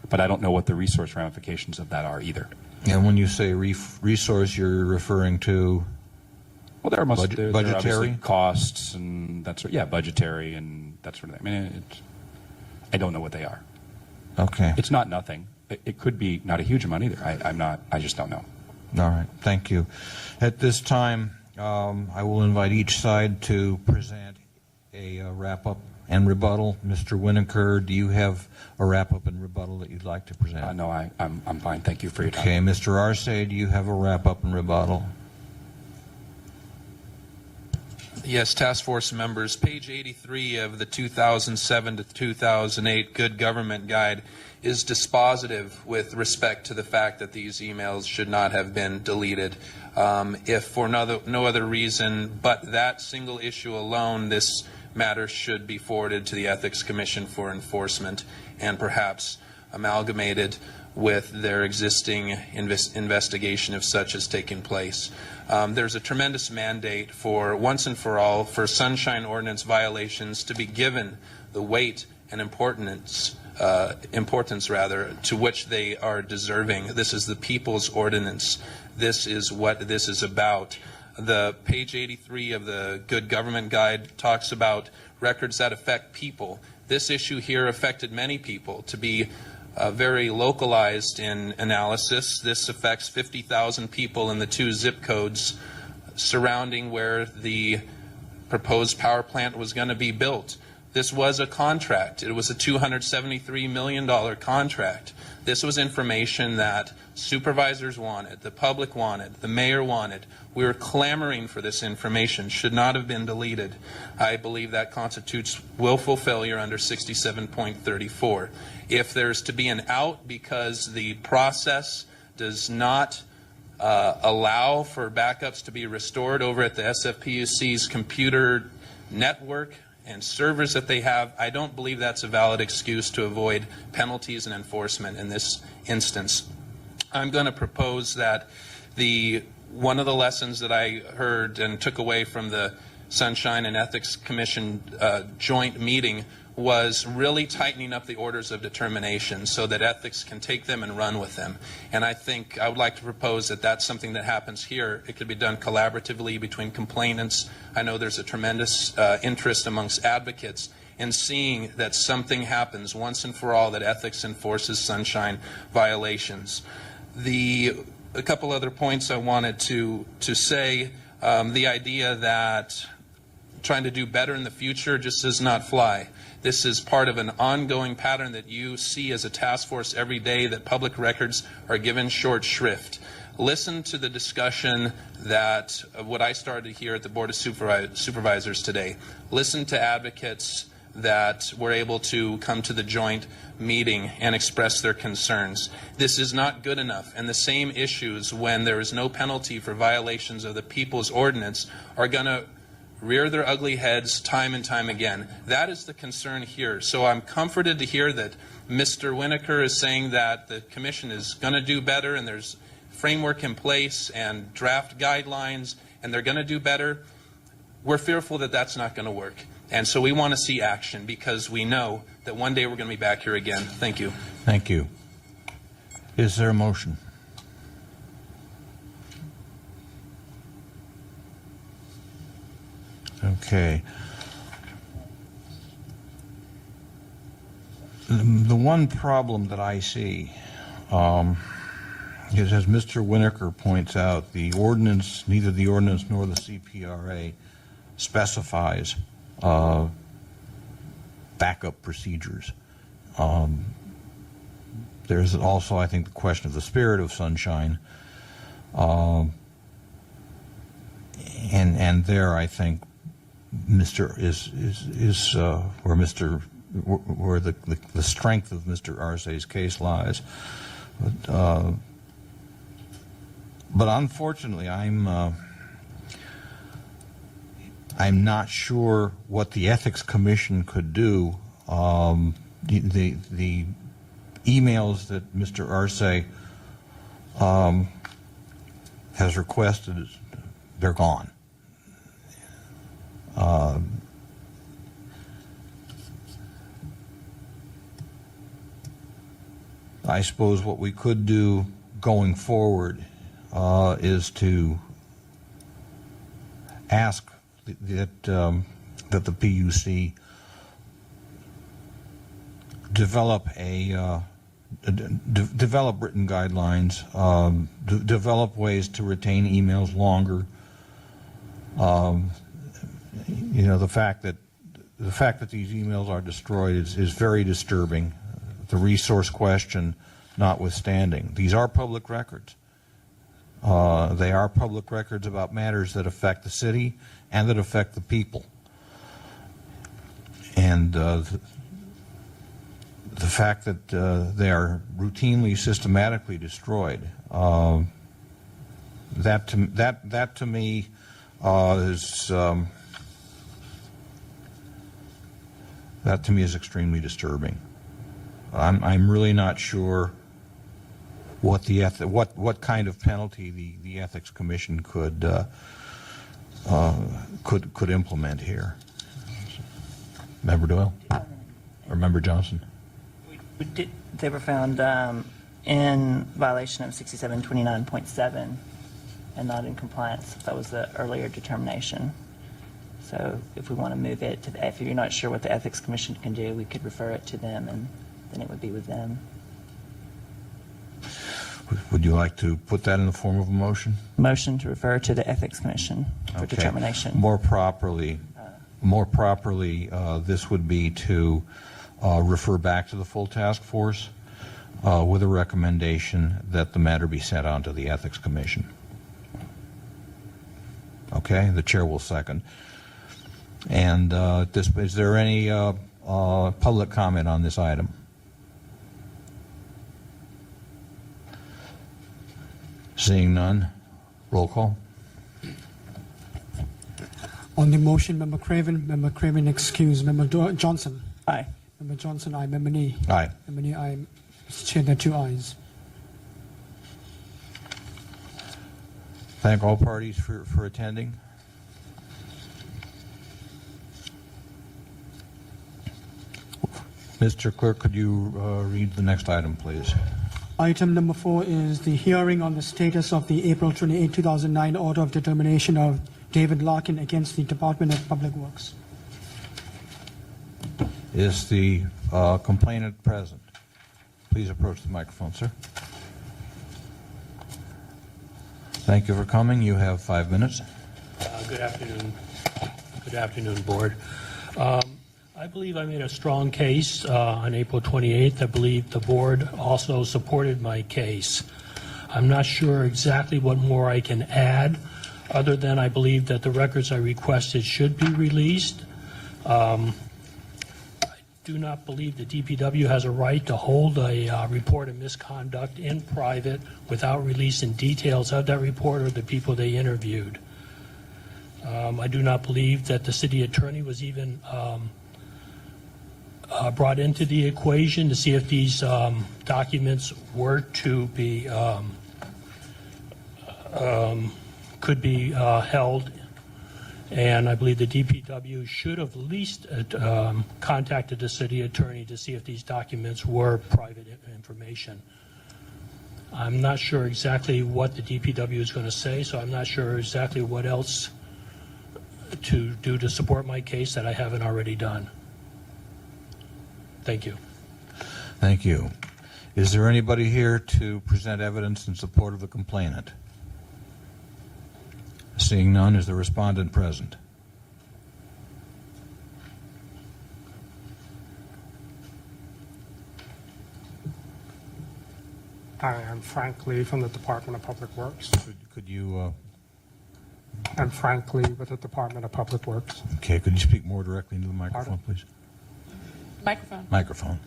But I don't know what the resource ramifications of that are either. And when you say resource, you're referring to? Well, there are obviously budgetary costs and that sort. Yeah, budgetary and that sort of thing. I mean, I don't know what they are. Okay. It's not nothing. It could be not a huge amount either. I just don't know. All right. Thank you. At this time, I will invite each side to present a wrap-up and rebuttal. Mr. Winokur, do you have a wrap-up and rebuttal that you'd like to present? No, I'm fine. Thank you for your time. Okay. Mr. Arce, do you have a wrap-up and rebuttal? Yes, task force members, page 83 of the 2007 to 2008 Good Government Guide is dispositive with respect to the fact that these emails should not have been deleted. If for no other reason but that single issue alone, this matter should be forwarded to the Ethics Commission for enforcement and perhaps amalgamated with their existing investigation if such is taking place. There's a tremendous mandate for once and for all for Sunshine Ordinance violations to be given the weight and importance to which they are deserving. This is the People's Ordinance. This is what this is about. The page 83 of the Good Government Guide talks about records that affect people. This issue here affected many people. To be very localized in analysis, this affects 50,000 people in the 2 zip codes surrounding where the proposed power plant was going to be built. This was a contract. It was a $273 million contract. This was information that supervisors wanted, the public wanted, the mayor wanted. We were clamoring for this information. Should not have been deleted. I believe that constitutes willful failure under 67.34. If there's to be an out because the process does not allow for backups to be restored over at the SFPUC's computer network and servers that they have, I don't believe that's a valid excuse to avoid penalties and enforcement in this instance. I'm going to propose that one of the lessons that I heard and took away from the Sunshine and Ethics Commission joint meeting was really tightening up the orders of determination so that ethics can take them and run with them. And I think I would like to propose that that's something that happens here. It could be done collaboratively between complainants. I know there's a tremendous interest amongst advocates in seeing that something happens once and for all, that ethics enforces Sunshine violations. A couple other points I wanted to say, the idea that trying to do better in the future just does not fly. This is part of an ongoing pattern that you see as a task force every day, that public records are given short shrift. Listen to the discussion that what I started here at the Board of Supervisors today. Listen to advocates that were able to come to the joint meeting and express their concerns. This is not good enough, and the same issues, when there is no penalty for violations of the People's Ordinance, are going to rear their ugly heads time and time again. That is the concern here. So I'm comforted to hear that Mr. Winokur is saying that the Commission is going to do better, and there's framework in place and draft guidelines, and they're going to do better. We're fearful that that's not going to work. And so we want to see action, because we know that one day we're going to be back here again. Thank you. Thank you. Is there a motion? Okay. The one problem that I see is, as Mr. Winokur points out, the ordinance, neither the ordinance nor the CPRA specifies backup procedures. There's also, I think, the question of the spirit of sunshine, and there, I think, where the strength of Mr. Arce's case lies. But unfortunately, I'm not sure what the Ethics Commission could do. The emails that Mr. Arce has requested, they're gone. I suppose what we could do going forward is to ask that the PUC develop develop written guidelines, develop ways to retain emails longer. You know, the fact that these emails are destroyed is very disturbing. The resource question notwithstanding, these are public records. They are public records about matters that affect the city and that affect the people. And the fact that they are routinely, systematically destroyed, that to me is extremely disturbing. I'm really not sure what what kind of penalty the Ethics Commission could implement here. Member Doyle or Member Johnson? They were found in violation of 6729.7 and not in compliance. That was the earlier determination. So if we want to move it to if you're not sure what the Ethics Commission can do, we could refer it to them, and then it would be with them. Would you like to put that in the form of a motion? Motion to refer to the Ethics Commission for determination. More properly, this would be to refer back to the full task force with a recommendation that the matter be sent on to the Ethics Commission. Okay, the chair will second. And is there any public comment on this item? Seeing none, roll call. On the motion, Member Craven excused. Member Johnson. Aye. Member Johnson, aye. Member Nee. Aye. Member Nee, aye. Mr. Chair, there are 2 ayes. Thank all parties for attending. Mr. Clerk, could you read the next item, please? Item number 4 is the hearing on the status of the April 28, 2009 order of determination of David Larkin against the Department of Public Works. Is the complainant present? Please approach the microphone, sir. Thank you for coming. You have 5 minutes. Good afternoon. Good afternoon, Board. I believe I made a strong case on April 28th. I believe the Board also supported my case. I'm not sure exactly what more I can add, other than I believe that the records I requested should be released. I do not believe the DPW has a right to hold a report of misconduct in private without releasing details of that report or the people they interviewed. I do not believe that the city attorney was even brought into the equation to see if these documents were to be could be held, and I believe the DPW should have at least contacted the city attorney to see if these documents were private information. I'm not sure exactly what the DPW is going to say, so I'm not sure exactly what else to do to support my case that I haven't already done. Thank you. Thank you. Is there anybody here to present evidence in support of the complainant? Seeing none, is the respondent present? I am Frank Lee from the Department of Public Works. Could you, I'm Frank Lee with the Department of Public Works. okay, could you speak more directly into the microphone, please? Microphone. Microphone.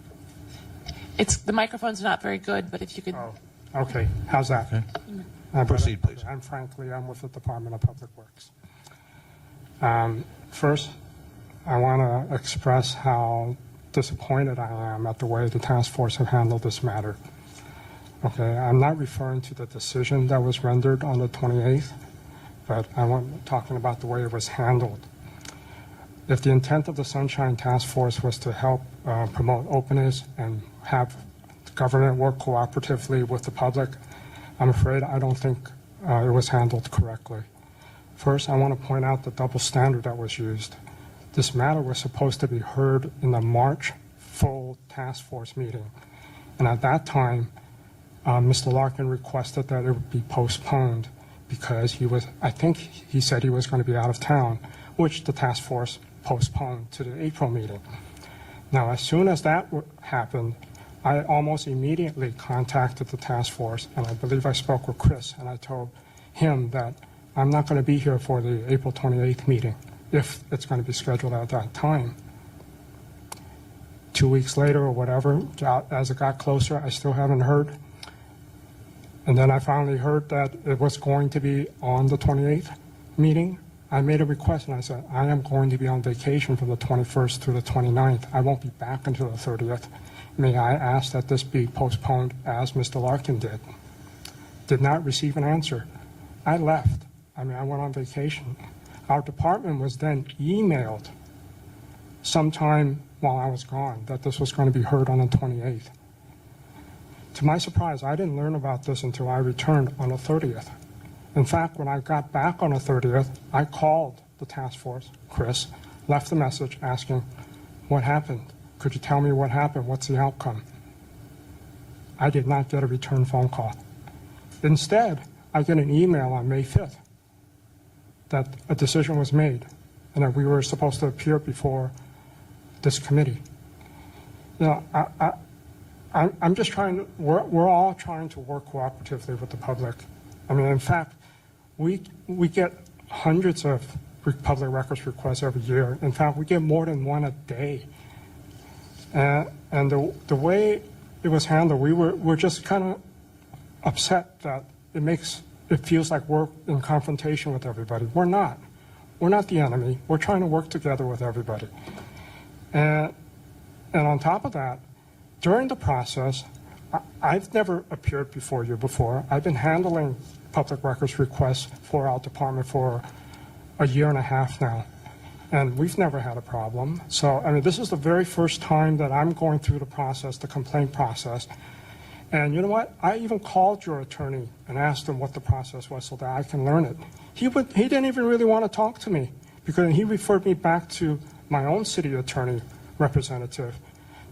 The microphone's not very good, but if you could. Oh, okay. How's that? Okay. Proceed, please. I'm Frank Lee. I'm with the Department of Public Works. First, I want to express how disappointed I am at the way the task force have handled this matter. Okay, I'm not referring to the decision that was rendered on the 28th, but I'm talking about the way it was handled. If the intent of the Sunshine Task Force was to help promote openness and have government work cooperatively with the public, I'm afraid I don't think it was handled correctly. First, I want to point out the double standard that was used. This matter was supposed to be heard in the March full task force meeting, and at that time, Mr. Larkin requested that it would be postponed because I think he said he was going to be out of town, which the task force postponed to the April meeting. Now, as soon as that happened, I almost immediately contacted the task force, and I believe I spoke with Chris, and I told him that I'm not going to be here for the April 28th meeting if it's going to be scheduled at that time. 2 weeks later or whatever, as it got closer, I still haven't heard. And then I finally heard that it was going to be on the 28th meeting. I made a request and I said, I am going to be on vacation from the 21st through the 29th. I won't be back until the 30th. May I ask that this be postponed as Mr. Larkin did? Did not receive an answer. I left. I went on vacation. Our department was then emailed sometime while I was gone that this was going to be heard on the 28th. To my surprise, I didn't learn about this until I returned on the 30th. In fact, when I got back on the 30th, I called the task force, Chris, left a message asking, what happened? Could you tell me what happened? What's the outcome? I did not get a return phone call. Instead, I get an email on May 5th that a decision was made and that we were supposed to appear before this committee. You know, I'm just trying to, we're all trying to work cooperatively with the public. In fact, we get hundreds of public records requests every year. In fact, we get more than one a day. And the way it was handled, we're just kind of upset that it feels like we're in confrontation with everybody. We're not. We're not the enemy. We're trying to work together with everybody. And on top of that, during the process, I've never appeared before you before. I've been handling public records requests for our department for a year and a half now, and we've never had a problem. So, this is the very first time that I'm going through the process, the complaint process. And you know what? I even called your attorney and asked him what the process was so that I can learn it. He didn't even really want to talk to me because he referred me back to my own city attorney representative.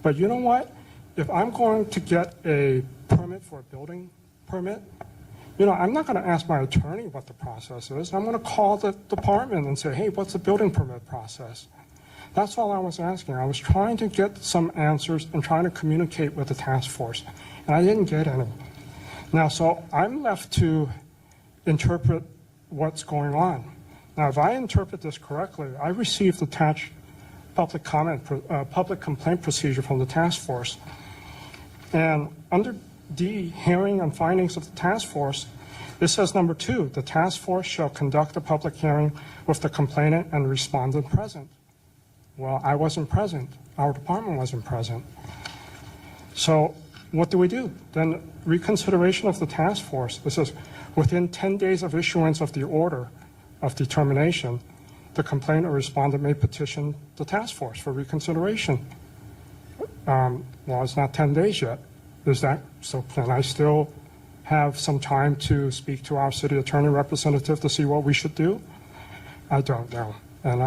But you know what? If I'm going to get a permit for a building permit, I'm not going to ask my attorney what the process is. I'm going to call the department and say, hey, what's the building permit process? That's all I was asking. I was trying to get some answers and trying to communicate with the task force, and I didn't get any. Now, so I'm left to interpret what's going on. Now, if I interpret this correctly, I received attached public complaint procedure from the task force. And under D, hearing and findings of the task force, it says number 2, the task force shall conduct a public hearing with the complainant and respondent present. Well, I wasn't present. Our department wasn't present. So what do? Then reconsideration of the task force. It says within 10 days of issuance of the order of determination, the complainant or respondent may petition the task force for reconsideration. Well, it's not 10 days yet. Is that, so can I still have some time to speak to our city attorney representative to see what we should do? I don't know. And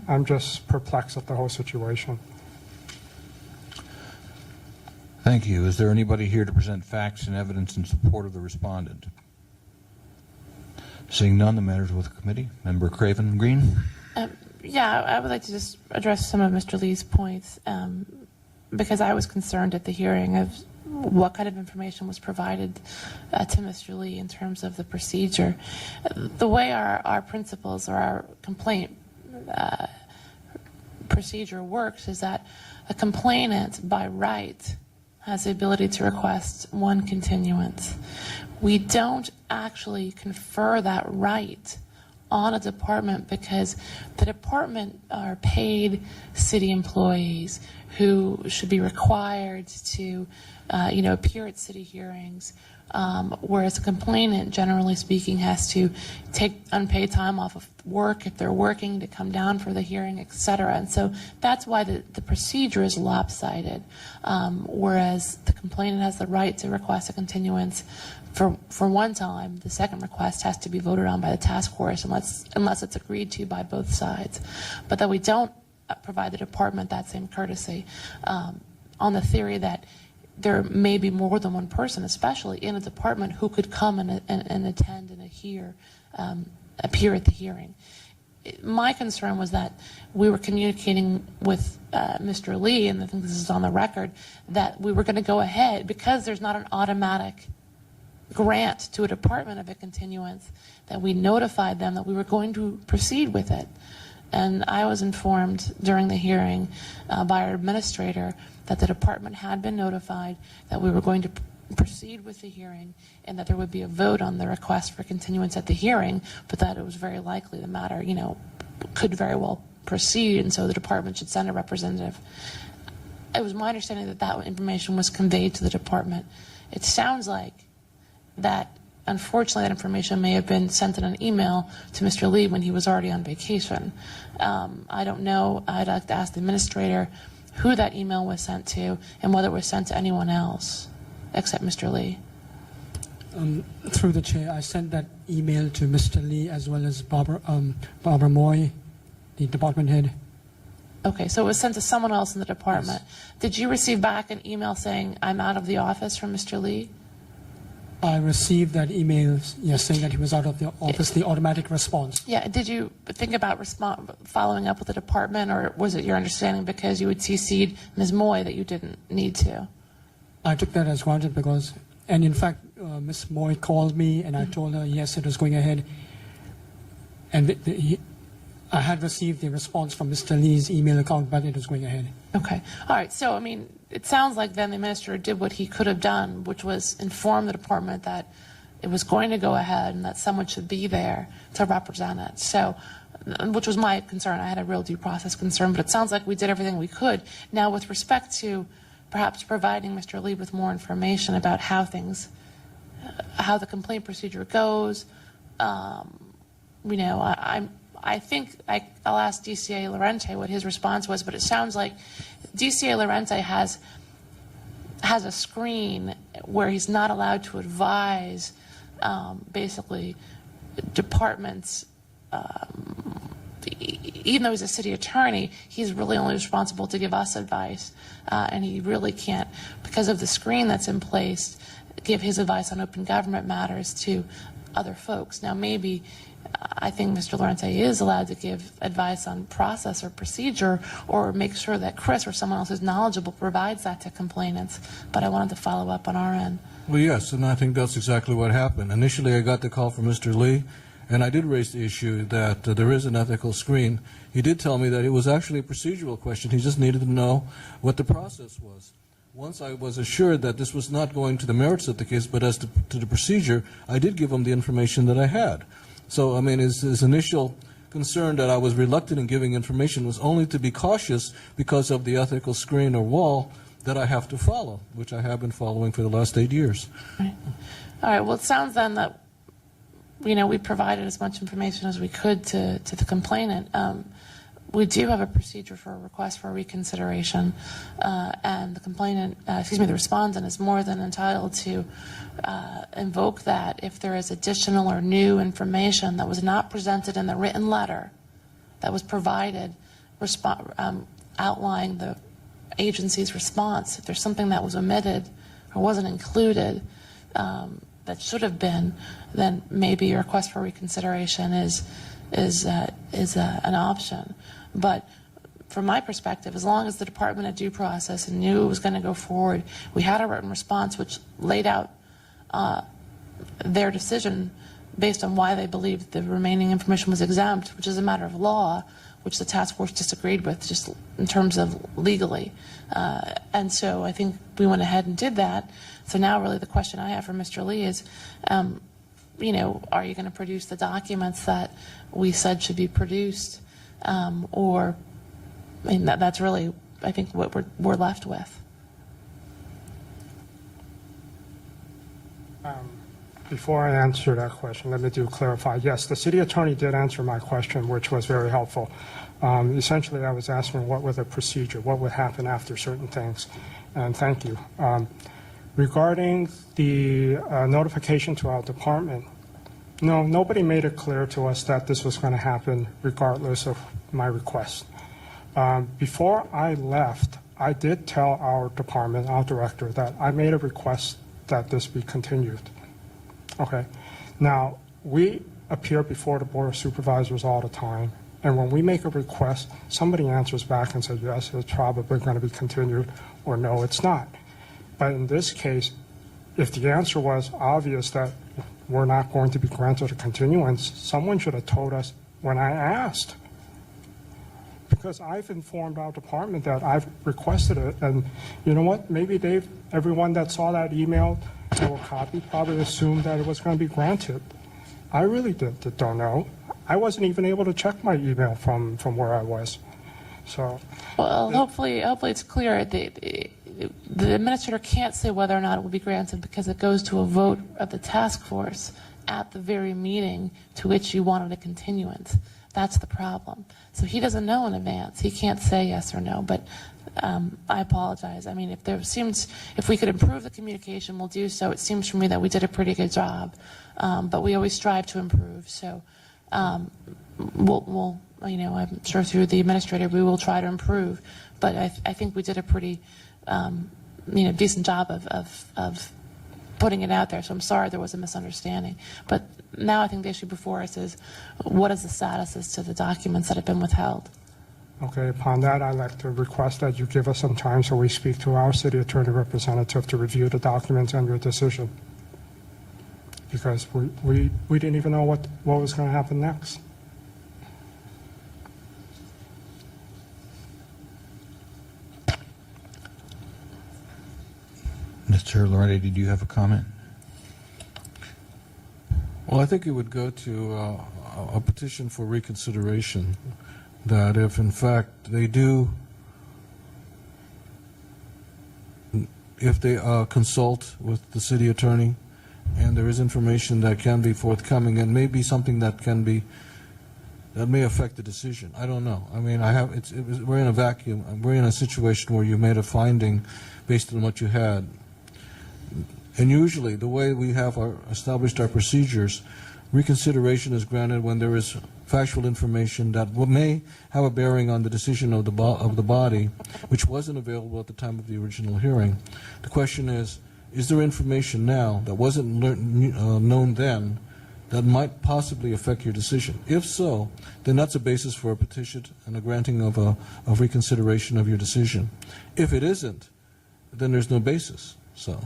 I'm just perplexed at the whole situation. Thank you. Is there anybody here to present facts and evidence in support of the respondent? Seeing none, the matter is with the committee. Member Craven Green. Yeah, I would like to just address some of Mr. Lee's points because I was concerned at the hearing of what kind of information was provided to Mr. Lee in terms of the procedure. The way our principles or our complaint procedure works is that a complainant by right has the ability to request one continuance. We don't actually confer that right on a department because the department are paid city employees who should be required to appear at city hearings, whereas a complainant, generally speaking, has to take unpaid time off of work if they're working to come down for the hearing, et cetera. And so that's why the procedure is lopsided, whereas the complainant has the right to request a continuance for one time. The second request has to be voted on by the task force unless it's agreed to by both sides. But that we don't provide the department that same courtesy on the theory that there may be more than one person, especially in a department, who could come and attend and appear at the hearing. My concern was that we were communicating with Mr. Lee, and I think this is on the record, that we were going to go ahead, because there's not an automatic grant to a department of a continuance, that we notified them that we were going to proceed with it. And I was informed during the hearing by our administrator that the department had been notified that we were going to proceed with the hearing and that there would be a vote on the request for continuance at the hearing, but that it was very likely the matter, could very well proceed, and so the department should send a representative. It was my understanding that that information was conveyed to the department. It sounds like that, unfortunately, that information may have been sent in an email to Mr. Lee when he was already on vacation. I don't know. I'd like to ask the administrator who that email was sent to and whether it was sent to anyone else except Mr. Lee. Through the chair, I sent that email to Mr. Lee as well as Barbara Moy, the department head. Okay, so it was sent to someone else in the department. Yes. Did you receive back an email saying, I'm out of the office from Mr. Lee? I received that email, saying that he was out of the office, the automatic response. Yeah, did you think about following up with the department, or was it your understanding because you had CC'd Ms. Moy that you didn't need to? I took that as granted and in fact, Ms. Moy called me and I told her, yes, it was going ahead. And I had received the response from Mr. Lee's email account, but it was going ahead. Okay. All right. So, it sounds like then the administrator did what he could have done, which was inform the department that it was going to go ahead and that someone should be there to represent it. So, which was my concern. I had a real due process concern, but it sounds like we did everything we could. Now, with respect to perhaps providing Mr. Lee with more information about how the complaint procedure goes, I think I'll ask DCA Lorente what his response was, but it sounds like DCA Lorente has a screen where he's not allowed to advise basically departments even though he's a city attorney, he's really only responsible to give us advice, and he really can't, because of the screen that's in place, give his advice on open government matters to other folks. Now, maybe I think Mr. Lorente is allowed to give advice on process or procedure, or make sure that Chris or someone else who's knowledgeable provides that to complainants. But I wanted to follow up on our end. Well, yes, and I think that's exactly what happened. Initially, I got the call from Mr. Lee, and I did raise the issue that there is an ethical screen. He did tell me that it was actually a procedural question. He just needed to know what the process was. Once I was assured that this was not going to the merits of the case, but as to the procedure, I did give him the information that I had. So, I mean, his initial concern that I was reluctant in giving information was only to be cautious because of the ethical screen or wall that I have to follow, which I have been following for the last 8 years. Right. All right. Well, it sounds then that, you know, we provided as much information as we could to the complainant. We do have a procedure for a request for reconsideration, and the complainant, the respondent is more than entitled to invoke that if there is additional or new information that was not presented in the written letter that was provided, outlining the agency's response. If there's something that was omitted or wasn't included that should have been, then maybe a request for reconsideration is an option. But from my perspective, as long as the Department of Due Process knew it was going to go forward, we had a written response which laid out their decision based on why they believed the remaining information was exempt, which is a matter of law, which the task force disagreed with just in terms of legally. And so I think we went ahead and did that. So now really the question I have for Mr. Lee is, you know, are you going to produce the documents that we said should be produced? Or, I mean, that's really, I think, what we're left with. Before I answer that question, let me clarify. Yes, the city attorney did answer my question, which was very helpful. Essentially, I was asking what was the procedure, what would happen after certain things, and thank you. Regarding the notification to our department, no, nobody made it clear to us that this was going to happen regardless of my request. Before I left, I did tell our department, our director, that I made a request that this be continued. Okay. Now, we appear before the Board of Supervisors all the time, and when we make a request, somebody answers back and says, yes, it's probably going to be continued, or no, it's not. But in this case, if the answer was obvious that we're not going to be granted a continuance, someone should have told us when I asked. Because I've informed our department that I've requested it, and you know what? Maybe everyone that saw that email or copy probably assumed that it was going to be granted. I really don't know. I wasn't even able to check my email from where I was. So, well, hopefully it's clear. The administrator can't say whether or not it will be granted because it goes to a vote of the task force at the very meeting to which you wanted a continuance. That's the problem. So he doesn't know in advance. He can't say yes or no, but I apologize. I mean, if we could improve the communication, we'll do so. It seems for me that we did a pretty good job, but we always strive to improve. So we'll, you know, I'm sure through the administrator we will try to improve, but I think we did a pretty, you know, decent job of putting it out there. So I'm sorry there was a misunderstanding. But now I think the issue before us is what is the status as to the documents that have been withheld. okay, upon that, I'd like to request that you give us some time so we speak to our city attorney representative to review the documents and your decision. Because we didn't even know what was going to happen next. Mr. Lorente, did you have a comment? Well, I think it would go to a petition for reconsideration, that if in fact they do, if they consult with the city attorney and there is information that can be forthcoming and maybe something that may affect the decision. I don't know. I mean, we're in a vacuum. We're in a situation where you made a finding based on what you had. And usually, the way we have established our procedures, reconsideration is granted when there is factual information that may have a bearing on the decision of the body, which wasn't available at the time of the original hearing. The question is there information now that wasn't known then that might possibly affect your decision? If so, then that's a basis for a petition and a granting of reconsideration of your decision. If it isn't, then there's no basis. So,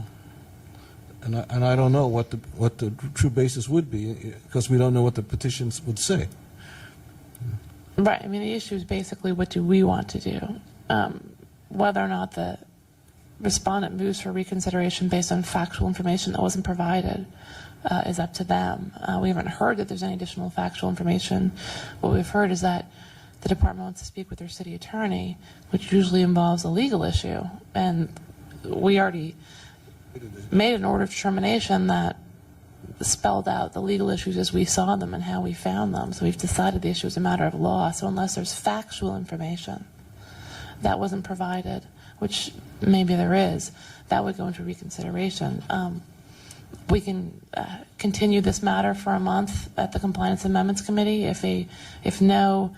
and I don't know what the true basis would be, because we don't know what the petitions would say. Right. I mean, the issue is basically, what do we want to do? Whether or not the respondent moves for reconsideration based on factual information that wasn't provided is up to them. We haven't heard that there's any additional factual information. What we've heard is that the department wants to speak with their city attorney, which usually involves a legal issue. And we already made an order of determination that spelled out the legal issues as we saw them and how we found them. So we've decided the issue is a matter of law. So unless there's factual information that wasn't provided, which maybe there is, that would go into reconsideration. We can continue this matter for a month at the Compliance Amendments Committee. If no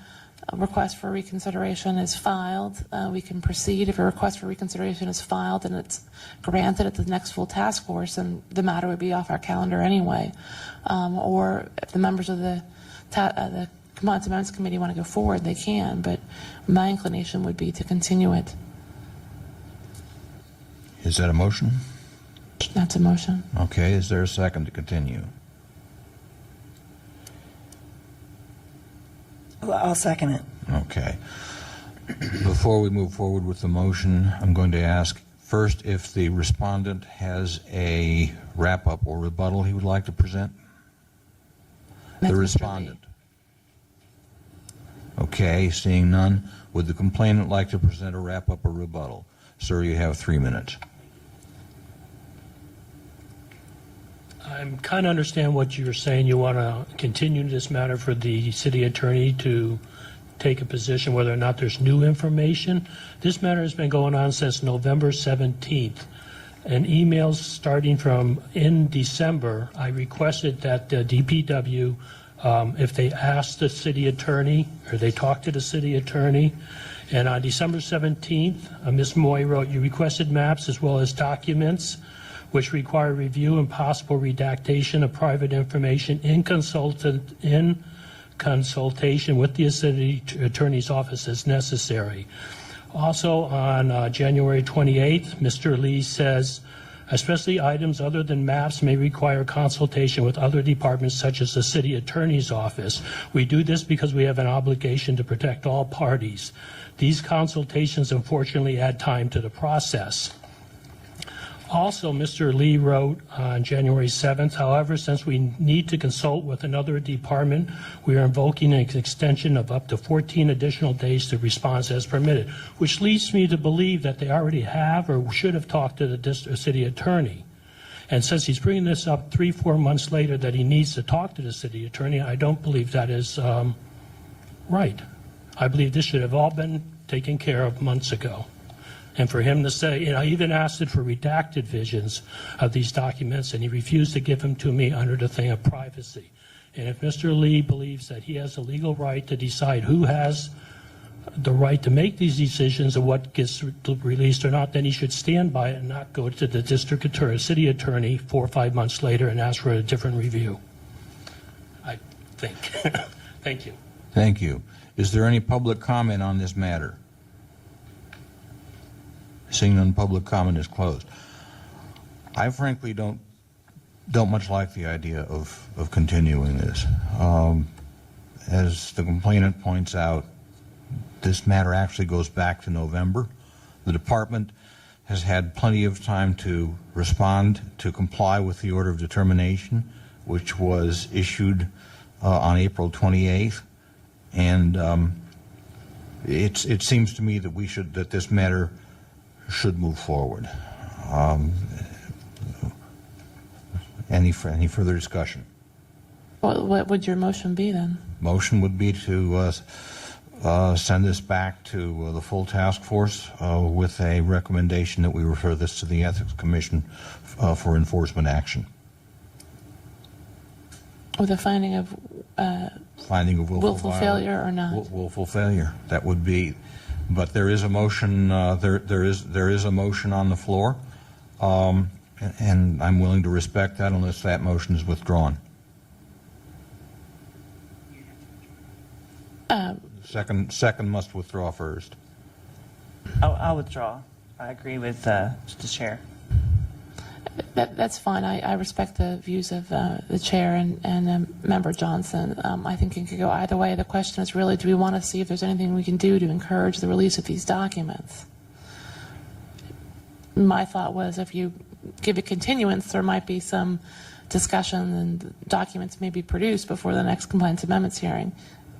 request for reconsideration is filed, we can proceed. If a request for reconsideration is filed and it's granted at the next full task force, then the matter would be off our calendar anyway. Or if the members of the Compliance Amendments Committee want to go forward, they can. But my inclination would be to continue it. Is that a motion? That's a motion. Okay, is there a second to continue? I'll second it. Okay. Before we move forward with the motion, I'm going to ask first if the respondent has a wrap-up or rebuttal he would like to present. That's The Mr. respondent. Okay, seeing none, would the complainant like to present a wrap-up or rebuttal? Sir, you have 3 minutes. I kind of understand what you're saying. You want to continue this matter for the city attorney to take a position whether or not there's new information. This matter has been going on since November 17th. And emails starting from in December, I requested that the DPW, if they asked the city attorney or they talked to the city attorney, and on December 17th, Ms. Moy wrote, you requested maps as well as documents which require review and possible redactation of private information in consultation with the city attorney's office as necessary. Also on January 28th, Mr. Lee says, especially items other than maps may require consultation with other departments such as the city attorney's office. We do this because we have an obligation to protect all parties. These consultations unfortunately add time to the process. Also, Mr. Lee wrote on January 7th, however, since we need to consult with another department, we are invoking an extension of up to 14 additional days to respond as permitted, which leads me to believe that they already have or should have talked to the city attorney. And since he's bringing this up 3-4 months later that he needs to talk to the city attorney, I don't believe that is right. I believe this should have all been taken care of months ago. And for him to say, I even asked it for redacted visions of these documents, and he refused to give them to me under the thing of privacy. And if Mr. Lee believes that he has a legal right to decide who has the right to make these decisions of what gets released or not, then he should stand by it and not go to the district attorney, city attorney 4 or 5 months later and ask for a different review. I think. Thank you. Thank you. Is there any public comment on this matter? Seeing none, public comment is closed. I frankly don't much like the idea of continuing this. As the complainant points out, this matter actually goes back to November. The department has had plenty of time to respond, to comply with the order of determination, which was issued on April 28th. And it seems to me that this matter should move forward. Any further discussion? What would your motion be then? Motion would be to send this back to the full task force with a recommendation that we refer this to the Ethics Commission for enforcement action. With a finding of Finding of willful failure or not? Willful failure. That would be, but there is a motion, there is a motion on the floor, and I'm willing to respect that unless that motion is withdrawn. Second must withdraw first. I'll withdraw. I agree with the chair. That's fine. I respect the views of the chair and Member Johnson. I think it could go either way. The question is really, do we want to see if there's anything we can do to encourage the release of these documents? My thought was if you give a continuance, there might be some discussion and documents may be produced before the next compliance amendments hearing.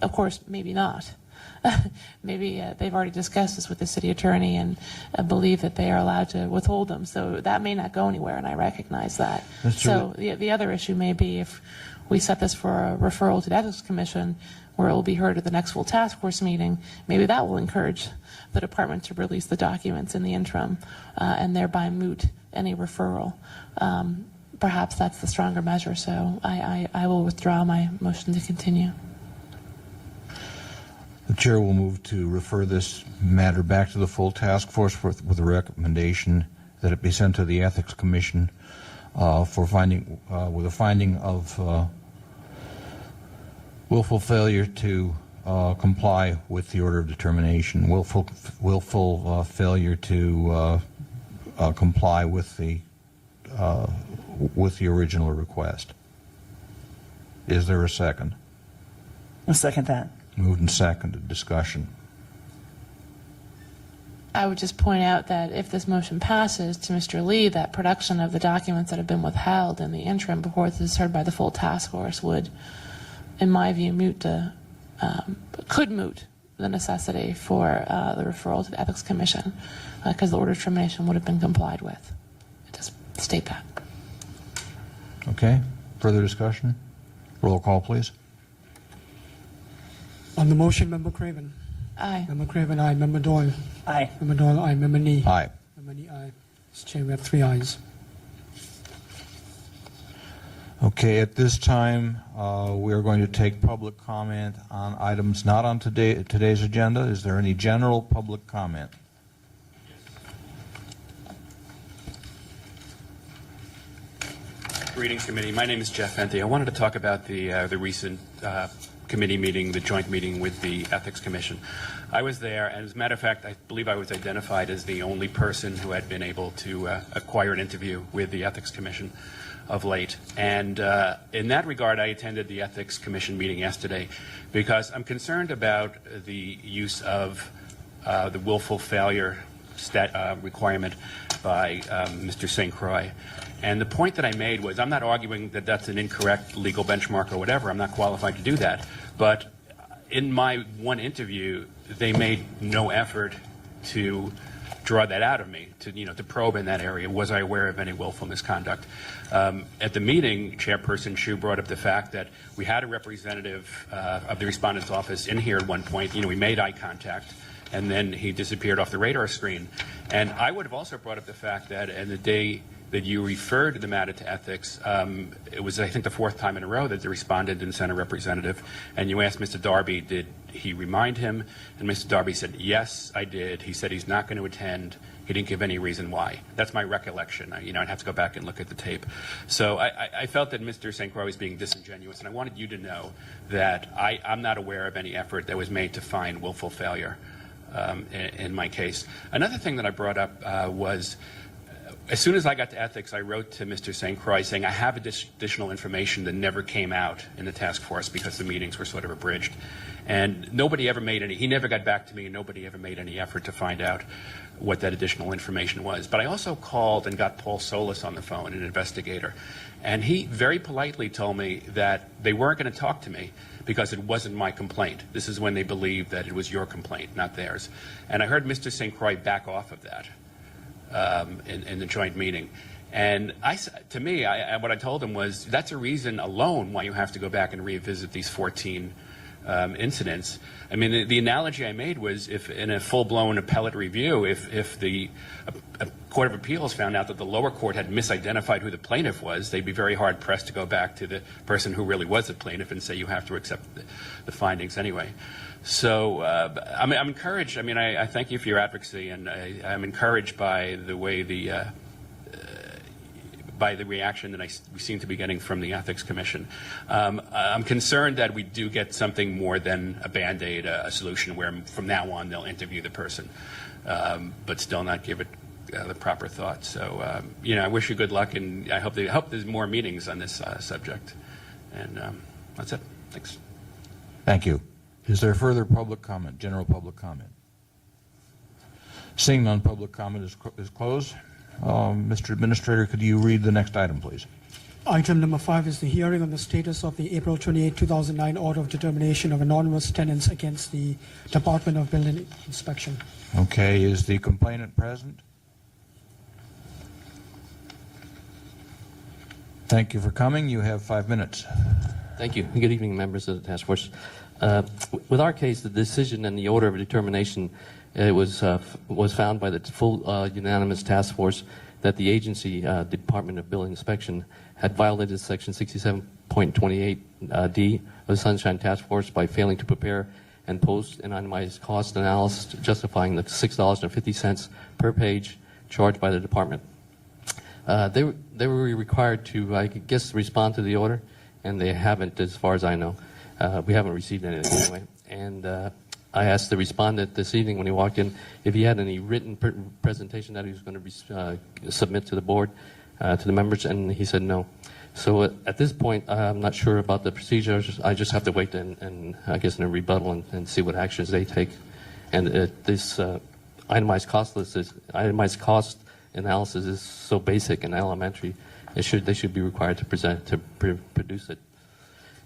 Of course, maybe not. Maybe they've already discussed this with the city attorney and believe that they are allowed to withhold them. So that may not go anywhere, and I recognize that. So the other issue may be if we set this for a referral to the Ethics Commission, where it will be heard at the next full task force meeting, maybe that will encourage the department to release the documents in the interim and thereby moot any referral. Perhaps that's the stronger measure. So I will withdraw my motion to continue. The chair will move to refer this matter back to the full task force with a recommendation that it be sent to the Ethics Commission for finding with a finding of willful failure to comply with the order of determination, willful failure to comply with the original request. Is there a second? I'll second that. Moved and seconded. Discussion. I would just point out that if this motion passes to Mr. Lee, that production of the documents that have been withheld in the interim before this is heard by the full task force would, in my view, could moot the necessity for the referral to the Ethics Commission because the order of termination would have been complied with. I just state that. Okay. Further discussion? Roll call, please. On the motion, Member Craven. Aye. Member Craven, aye. Member Doyle. Aye. Member Doyle, aye. Member Nee. Aye. Member Nee, aye. Mr. Chair, we have 3 ayes. Okay, at this time, we are going to take public comment on items not on today's agenda. Is there any general public comment? Greetings, committee. My name is Jeff Fenty. I wanted to talk about the recent committee meeting, the joint meeting with the Ethics Commission. I was there, and as a matter of fact, I believe I was identified as the only person who had been able to acquire an interview with the Ethics Commission of late. And in that regard, I attended the Ethics Commission meeting yesterday because I'm concerned about the use of the willful failure requirement by Mr. St. Croix. And the point that I made was I'm not arguing that that's an incorrect legal benchmark or whatever. I'm not qualified to do that. But in my one interview, they made no effort to draw that out of me, to probe in that area. Was I aware of any willful misconduct? At the meeting, Chairperson Hsu brought up the fact that we had a representative of the respondent's office in here at one point. We made eye contact, and then he disappeared off the radar screen. And I would have also brought up the fact that in the day that you referred the matter to ethics, it was, I think, the 4th time in a row that the respondent didn't send a representative. And you asked Mr. Darby, did he remind him? And Mr. Darby said, yes, I did. He said he's not going to attend. He didn't give any reason why. That's my recollection. I'd have to go back and look at the tape. So I felt that Mr. St. Croix was being disingenuous, and I wanted you to know that I'm not aware of any effort that was made to find willful failure in my case. Another thing that I brought up was, as soon as I got to ethics, I wrote to Mr. St. Croix saying I have additional information that never came out in the task force because the meetings were sort of abridged. And nobody ever made any, he never got back to me, and nobody ever made any effort to find out what that additional information was. But I also called and got Paul Solis on the phone, an investigator. And he very politely told me that they weren't going to talk to me because it wasn't my complaint. This is when they believed that it was your complaint, not theirs. And I heard Mr. St. Croix back off of that. In the joint meeting. And to me, what I told him was that's a reason alone why you have to go back and revisit these 14 incidents. I mean, the analogy I made was if in a full-blown appellate review, if the Court of Appeals found out that the lower court had misidentified who the plaintiff was, they'd be very hard-pressed to go back to the person who really was the plaintiff and say you have to accept the findings anyway. So I'm encouraged. I mean, I thank you for your advocacy, and I'm encouraged by the way by the reaction that we seem to be getting from the Ethics Commission. I'm concerned that we do get something more than a Band-Aid, a solution where from now on they'll interview the person, but still not give it the proper thought. So, you know, I wish you good luck, and I hope there's more meetings on this subject. And that's it. Thanks. Thank you. Is there further public comment, general public comment? Seeing none, public comment is closed. Mr. Administrator, could you read the next item, please? Item number 5 is the hearing on the status of the April 28, 2009 order of determination of anonymous tenants against the Department of Building Inspection. Okay, is the complainant present? Thank you for coming. You have 5 minutes. Thank you. Good evening, members of the task force. With our case, the decision and the order of determination was found by the full unanimous task force that the agency, Department of Building Inspection, had violated Section 67.28D of the Sunshine Task Force by failing to prepare and post an itemized cost analysis justifying the $6.50 per page charged by the department. They were required to, I guess, respond to the order, and they haven't, as far as I know. We haven't received anything anyway. And I asked the respondent this evening when he walked in if he had any written presentation that he was going to submit to the board, to the members, and he said no. So at this point, I'm not sure about the procedure. I just have to wait and I guess in a rebuttal and see what actions they take. And this itemized cost analysis is so basic and elementary. They should be required to produce it.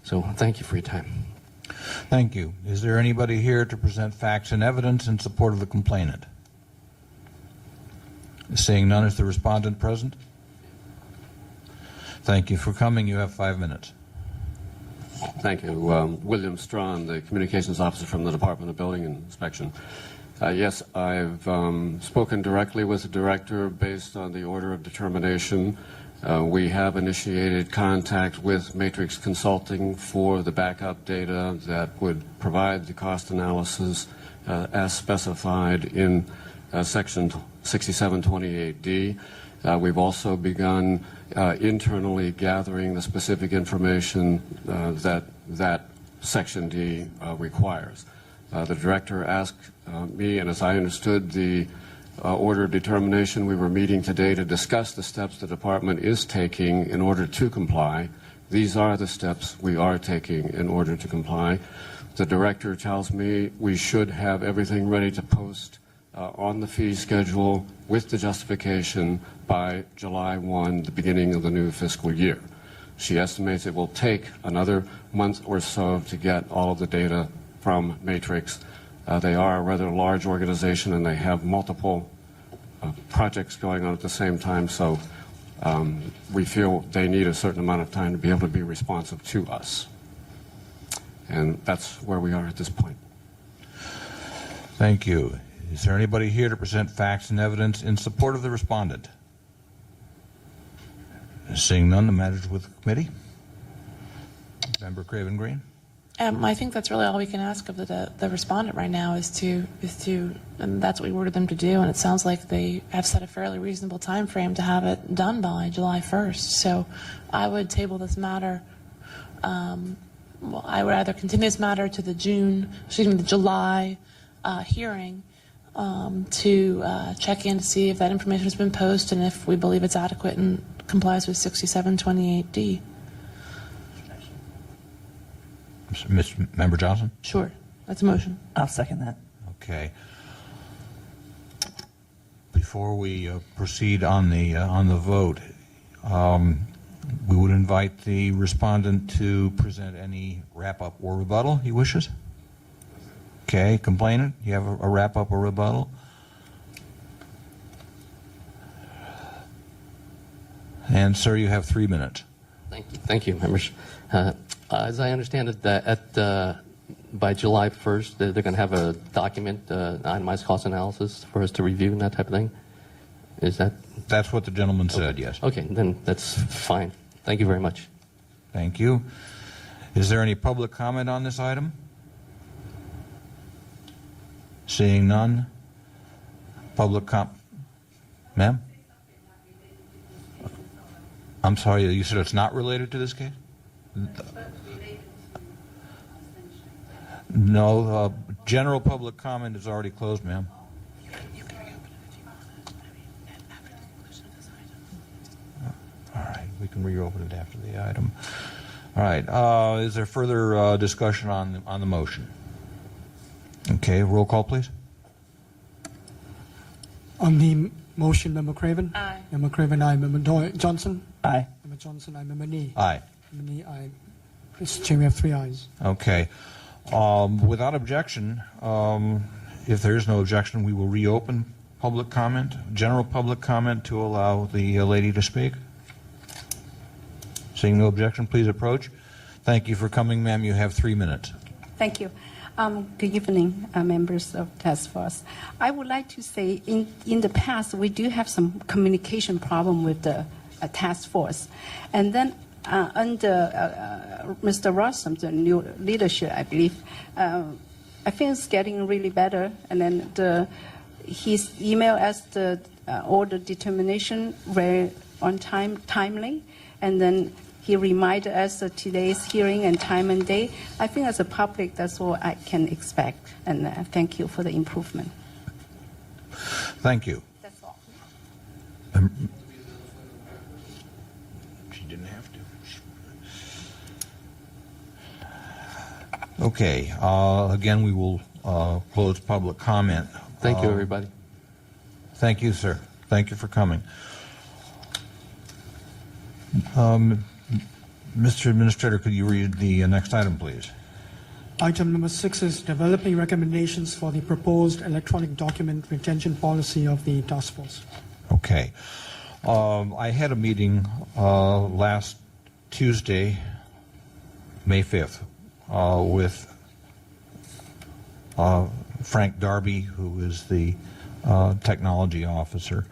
So thank you for your time. Thank you. Is there anybody here to present facts and evidence in support of the complainant? Seeing none, is the respondent present? Thank you for coming. You have 5 minutes. Thank you. William Strawn, the Communications Officer from the Department of Building Inspection. Yes, I've spoken directly with the Director based on the order of determination. We have initiated contact with Matrix Consulting for the backup data that would provide the cost analysis as specified in Section 6728D. We've also begun internally gathering the specific information that Section D requires. The Director asked me, and as I understood the order of determination, we were meeting today to discuss the steps the Department is taking in order to comply. These are the steps we are taking in order to comply. The Director tells me we should have everything ready to post on the fee schedule with the justification by July 1, the beginning of the new fiscal year. She estimates it will take another month or so to get all of the data from Matrix. They are a rather large organization and they have multiple projects going on at the same time, so we feel they need a certain amount of time to be able to be responsive to us. And that's where we are at this point. Thank you. Is there anybody here to present facts and evidence in support of the respondent? Seeing none, the matter is with the committee. Member Craven Green. I think that's really all we can ask of the respondent right now is to, and that's what we ordered them to do, and it sounds like they have set a fairly reasonable time frame to have it done by July 1st. So I would table this matter. Well, I would either continue this matter to the July hearing to check in to see if that information has been posted and if we believe it's adequate and complies with 6728D. Member Johnson? Sure. That's a motion. I'll second that. Okay. Before we proceed on the vote, we would invite the respondent to present any wrap-up or rebuttal he wishes. Okay, complainant, you have a wrap-up or rebuttal? And, sir, you have 3 minutes. Thank you, members. As I understand it, at the by July 1st, they're going to have a document, itemized cost analysis for us to review and that type of thing? Is that? That's what the gentleman said, yes. Okay, then that's fine. Thank you very much. Thank you. Is there any public comment on this item? Seeing none. Public Ma'am? I'm sorry, you said it's not related to this case? No, general public comment is already closed, ma'am. All right, we can reopen it after the item. All right, is there further discussion on the motion? Okay, roll call, please. On the motion, Member Craven? Aye. Member Craven, aye. Member Johnson? Aye. Member Johnson, aye. Member Nee? Aye. Member Nee, aye. Mr. Chair, we have 3 ayes. Okay. Without objection, if there is no objection, we will reopen public comment, general public comment, to allow the lady to speak. Seeing no objection, please approach. Thank you for coming, ma'am. You have 3 minutes. Thank you. Good evening, members of Task Force. I would like to say in the past, we do have some communication problem with the Task Force. And then under Mr. Rossum's new leadership, I believe, I think it's getting really better. And then his email as the order determination very on time, timely. And then he reminded us of today's hearing and time and day. I think as a public, that's all I can expect. And thank you for the improvement. Thank you. That's all. She didn't have to. Okay. Again, we will close public comment. Thank you, everybody. Thank you, sir. Thank you for coming. Mr. Administrator, could you read the next item, please? Item number 6 is developing recommendations for the proposed electronic document retention policy of the task force. Okay. I had a meeting last Tuesday, May 5th, with Frank Darby, who is the technology officer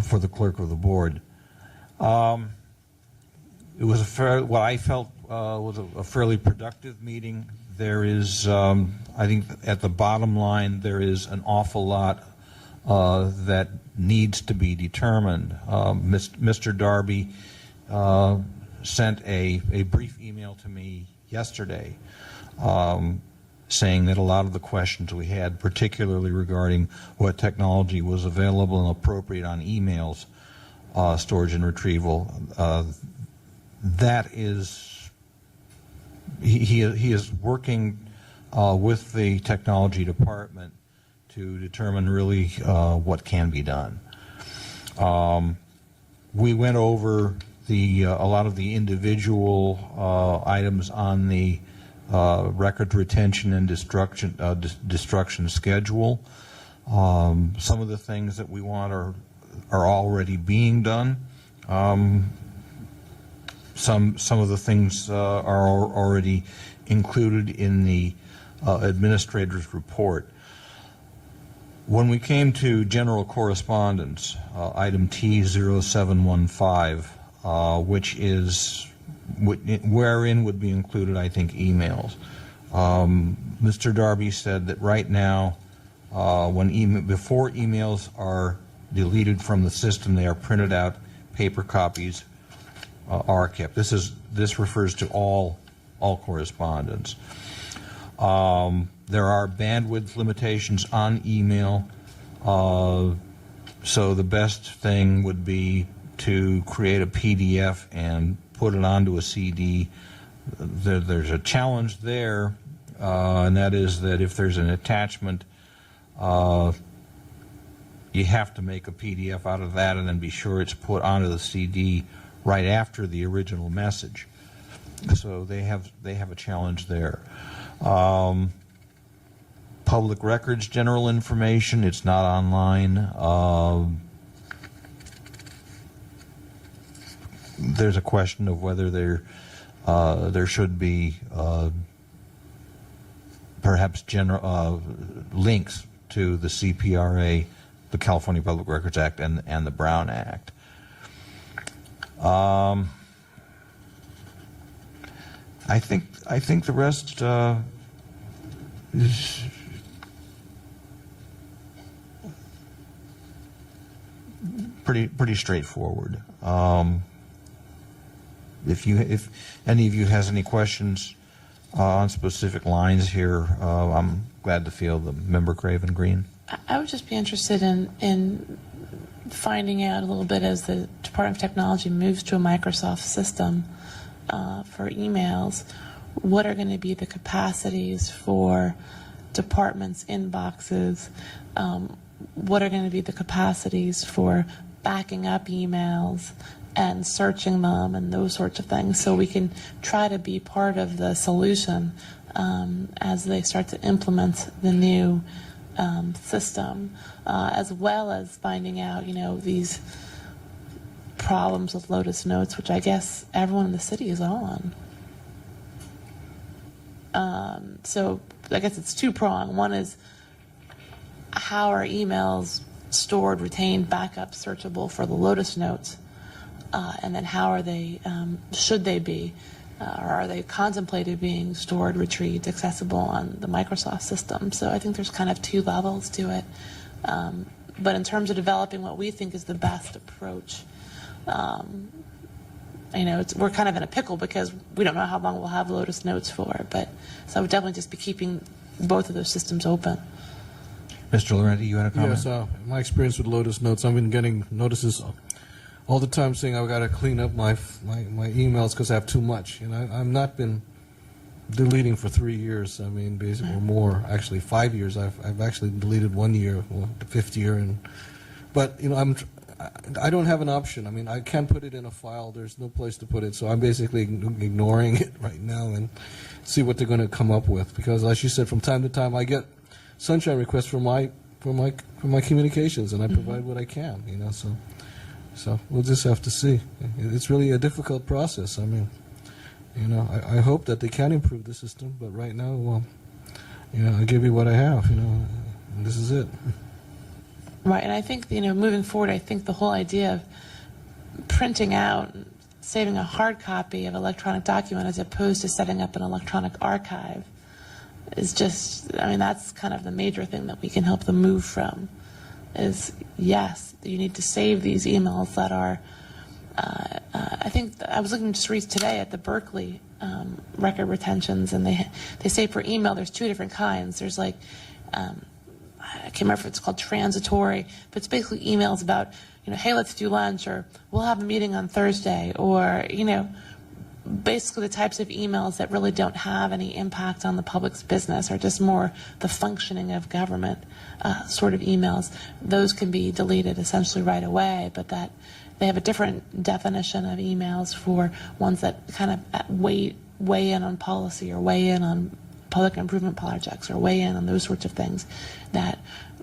for the clerk of the board. It was what I felt was a fairly productive meeting. There is, I think, at the bottom line, there is an awful lot that needs to be determined. Mr. Darby sent a brief email to me yesterday saying that a lot of the questions we had, particularly regarding what technology was available and appropriate on emails, storage and retrieval, that is, he is working with the technology department to determine really what can be done. We went over a lot of the individual items on the record retention and destruction schedule. Some of the things that we want are already being done. Some of the things are already included in the administrator's report. When we came to general correspondence, item T0715, which is wherein would be included, I think, emails. Mr. Darby said that right now, before emails are deleted from the system, they are printed out, paper copies are kept. This refers to all correspondence. There are bandwidth limitations on email, so the best thing would be to create a PDF and put it onto a CD. There's a challenge there, and that is that if there's an attachment, you have to make a PDF out of that and then be sure it's put onto the CD right after the original message. So they have a challenge there. Public records, general information, it's not online. There's a question of whether there should be perhaps general links to the CPRA, the California Public Records Act, and the Brown Act. I think the rest is pretty straightforward. If any of you has any questions on specific lines here, I'm glad to field them. Member Craven Green. I would just be interested in finding out a little bit as the Department of Technology moves to a Microsoft system for emails, what are going to be the capacities for departments' inboxes? What are going to be the capacities for backing up emails and searching them and those sorts of things, so we can try to be part of the solution as they start to implement the new system, as well as finding out, these problems with Lotus Notes, which I guess everyone in the city is on. So I guess it's two-pronged. One is, how are emails stored, retained, backup, searchable for the Lotus Notes? And then how are they, should they be, or are they contemplated being stored, retrieved, accessible on the Microsoft system? So I think there's kind of two levels to it. But in terms of developing what we think is the best approach, we're kind of in a pickle because we don't know how long we'll have Lotus Notes for. But so I would definitely just be keeping both of those systems open. Mr. Laurenti, you had a comment? Yes, my experience with Lotus Notes, I've been getting notices all the time saying I've got to clean up my emails because I have too much. I've not been deleting for 3 years. I mean, basically, or more. Actually, 5 years. I've actually deleted 1 year, the 5th year, but I don't have an option. I mean, I can't put it in a file. There's no place to put it, so I'm basically ignoring it right now and see what they're going to come up with. Because, as you said, from time to time I get sunshine requests for my communications, and I provide what I can. So we'll just have to see. It's really a difficult process. I mean, I hope that they can improve the system, but right now, I'll give you what I have. And this is it. Right, and I think, moving forward, I think the whole idea of printing out, saving a hard copy of electronic document as opposed to setting up an electronic archive is just, that's kind of the major thing that we can help them move from. Is, yes, you need to save these emails that are, I think, I was looking just today at the Berkeley record retentions, and they say for email there's two different kinds. There's like, I can't remember if it's called transitory, but it's basically emails about, hey, let's do lunch, or we'll have a meeting on Thursday, or, basically the types of emails that really don't have any impact on the public's business, or just more the functioning of government sort of emails. Those can be deleted essentially right away, but that they have a different definition of emails for ones that kind of weigh in on policy, or weigh in on public improvement projects, or weigh in on those sorts of things that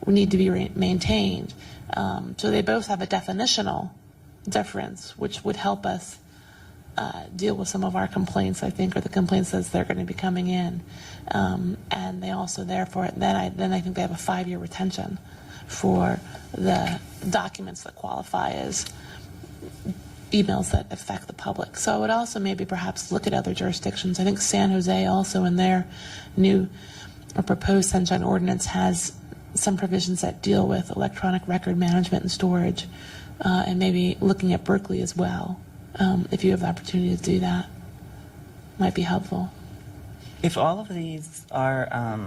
need to be maintained. So they both have a definitional difference, which would help us deal with some of our complaints, I think, or the complaints as they're going to be coming in. And they also, therefore, then I think they have a 5-year retention for the documents that qualify as emails that affect the public. So I would also maybe perhaps look at other jurisdictions. I think San Jose also, in their new or proposed Sunshine Ordinance, has some provisions that deal with electronic record management and storage, and maybe looking at Berkeley as well. If you have the opportunity to do that, might be helpful. If all of these are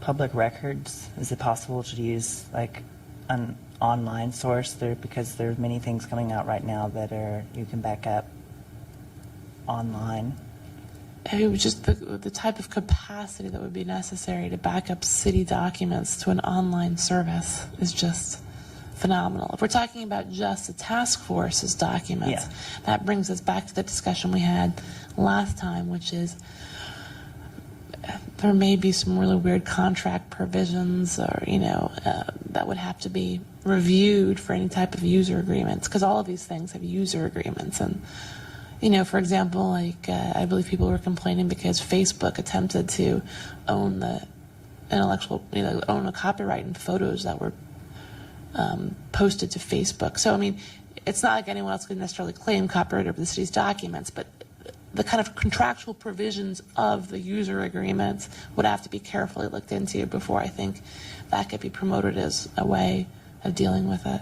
public records, is it possible to use like an online source there, because there are many things coming out right now that you can back up online? Just the type of capacity that would be necessary to back up city documents to an online service is just phenomenal. If we're talking about just the task force's documents, that brings us back to the discussion we had last time, which is there may be some really weird contract provisions, or that would have to be reviewed for any type of user agreements, because all of these things have user agreements. And for example, like I believe people were complaining because Facebook attempted to own the own a copyright in photos that were posted to Facebook. So, I mean, it's not like anyone else could necessarily claim copyright over the city's documents, but the kind of contractual provisions of the user agreements would have to be carefully looked into before I think that could be promoted as a way of dealing with it.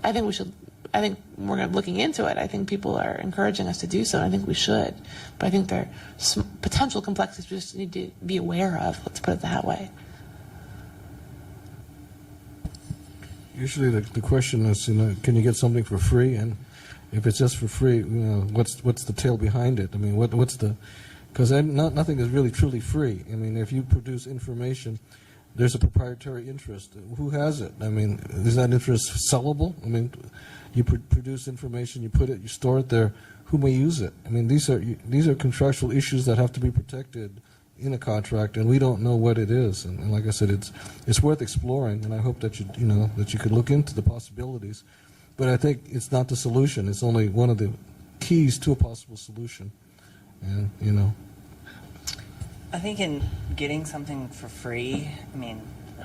I think we're looking into it. I think people are encouraging us to do so, and I think we should. But I think there are some potential complexities we just need to be aware of, let's put it that way. Usually the question is, can you get something for free? And if it's just for free, what's the tail behind it? I mean, what's the... Because nothing is really truly free. I mean, if you produce information, there's a proprietary interest. Who has it? I mean, is that interest sellable? I mean, you produce information, you put it, you store it there. Who may use it? I mean, these are contractual issues that have to be protected in a contract, and we don't know what it is. And like I said, it's worth exploring, and I hope that you could look into the possibilities. But I think it's not the solution. It's only one of the keys to a possible solution. And I think in getting something for free, I mean,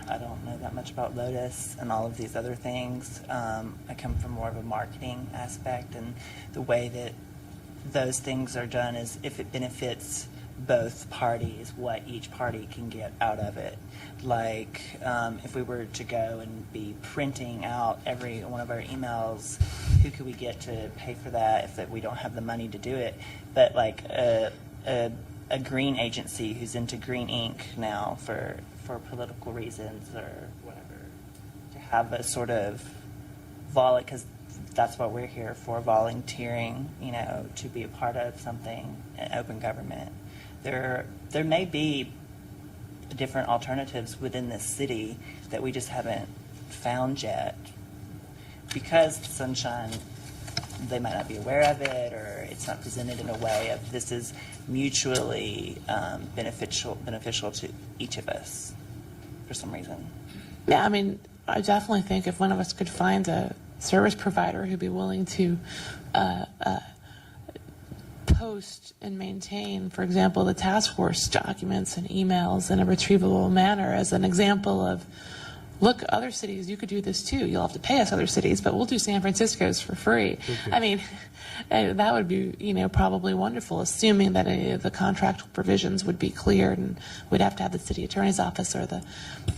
I don't know that much about Lotus and all of these other things. I come from more of a marketing aspect, and the way that those things are done is if it benefits both parties, what each party can get out of it. Like if we were to go and be printing out every one of our emails, who could we get to pay for that if we don't have the money to do it? But like a green agency who's into green ink now for political reasons or whatever, to have a sort of because that's what we're here for, volunteering, to be a part of something, an open government. There may be different alternatives within this city that we just haven't found yet. Because Sunshine, they might not be aware of it, or it's not presented in a way of this is mutually beneficial to each of us for some reason. Yeah, I mean, I definitely think if one of us could find a service provider who'd be willing to post and maintain, for example, the task force documents and emails in a retrievable manner as an example of, look, other cities, you could do this too. You'll have to pay us, other cities, but we'll do San Francisco's for free. I mean, that would be, probably wonderful, assuming that any of the contractual provisions would be cleared, and we'd have to have the city attorney's office or the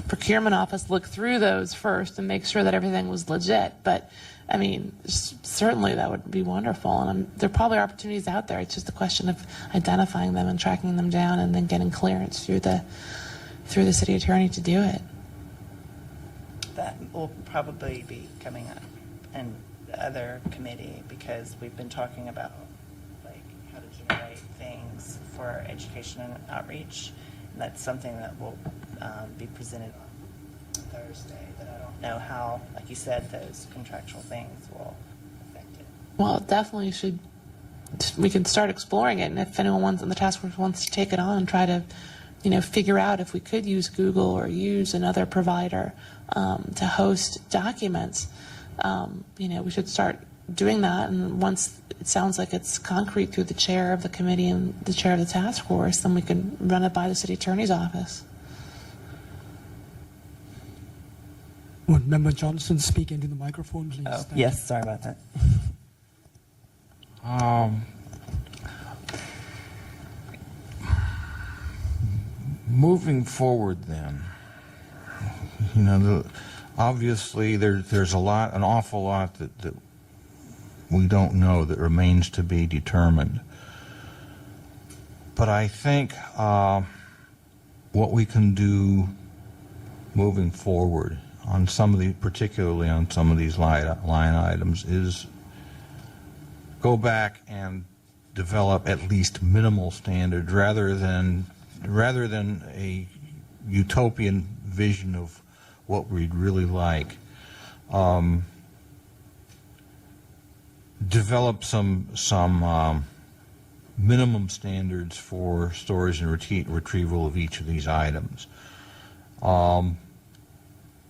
procurement office look through those first and make sure that everything was legit. But I mean, certainly that would be wonderful, and there are probably opportunities out there. It's just a question of identifying them and tracking them down, and then getting clearance through the city attorney to do it. That will probably be coming up in the other committee, because we've been talking about how to generate things for education and outreach, and that's something that will be presented on Thursday. But I don't know how, like you said, those contractual things will affect it. Well, it definitely should. We can start exploring it, and if anyone on the task force wants to take it on and try to, figure out if we could use Google or use another provider to host documents, we should start doing that. And once it sounds like it's concrete through the chair of the committee and the chair of the task force, then we can run it by the city attorney's office. Would Member Johnson speak into the microphone, please? Oh, yes, sorry about that. Moving forward, then, obviously there's an awful lot that we don't know that remains to be determined. But I think what we can do moving forward particularly on some of these line items, is go back and develop at least minimal standards rather than a utopian vision of what we'd really like. Develop some minimum standards for storage and retrieval of each of these items.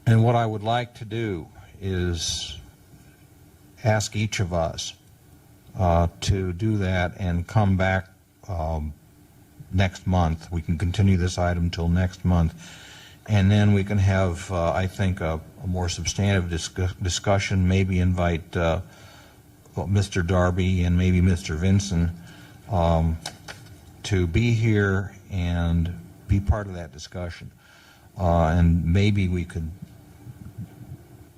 And what I would like to do is ask each of us to do that and come back next month. We can continue this item till next month, and then we can have, I think, a more substantive discussion, maybe invite Mr. Darby and maybe Mr. Vinson to be here and be part of that discussion. And maybe we could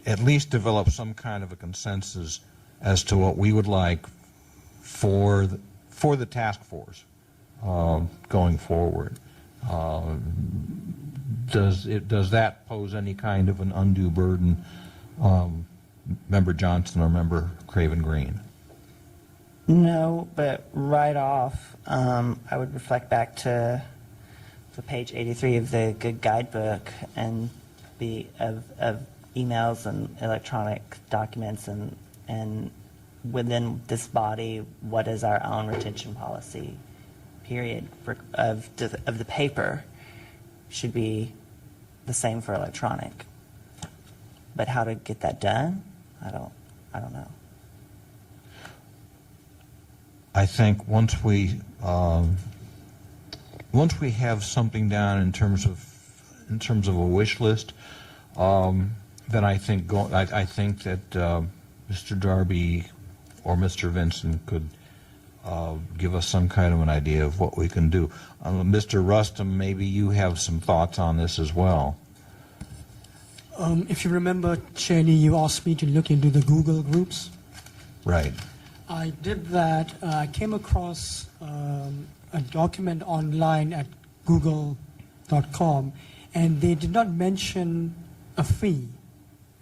at least develop some kind of a consensus as to what we would like for the task force going forward. Does that pose any kind of an undue burden, Member Johnson or Member Craven Green? No, but right off, I would reflect back to page 83 of the good guidebook and of emails and electronic documents, and within this body, what is our own retention policy, period, of the paper should be the same for electronic. But how to get that done, I don't know. I think once we have something down in terms of a wish list, then I think that Mr. Darby or Mr. Vinson could give us some kind of an idea of what we can do. Mr. Rustum, maybe you have some thoughts on this as well. If you remember, Cheney, you asked me to look into the Google groups. Right. I did that. I came across a document online at google.com, and they did not mention a fee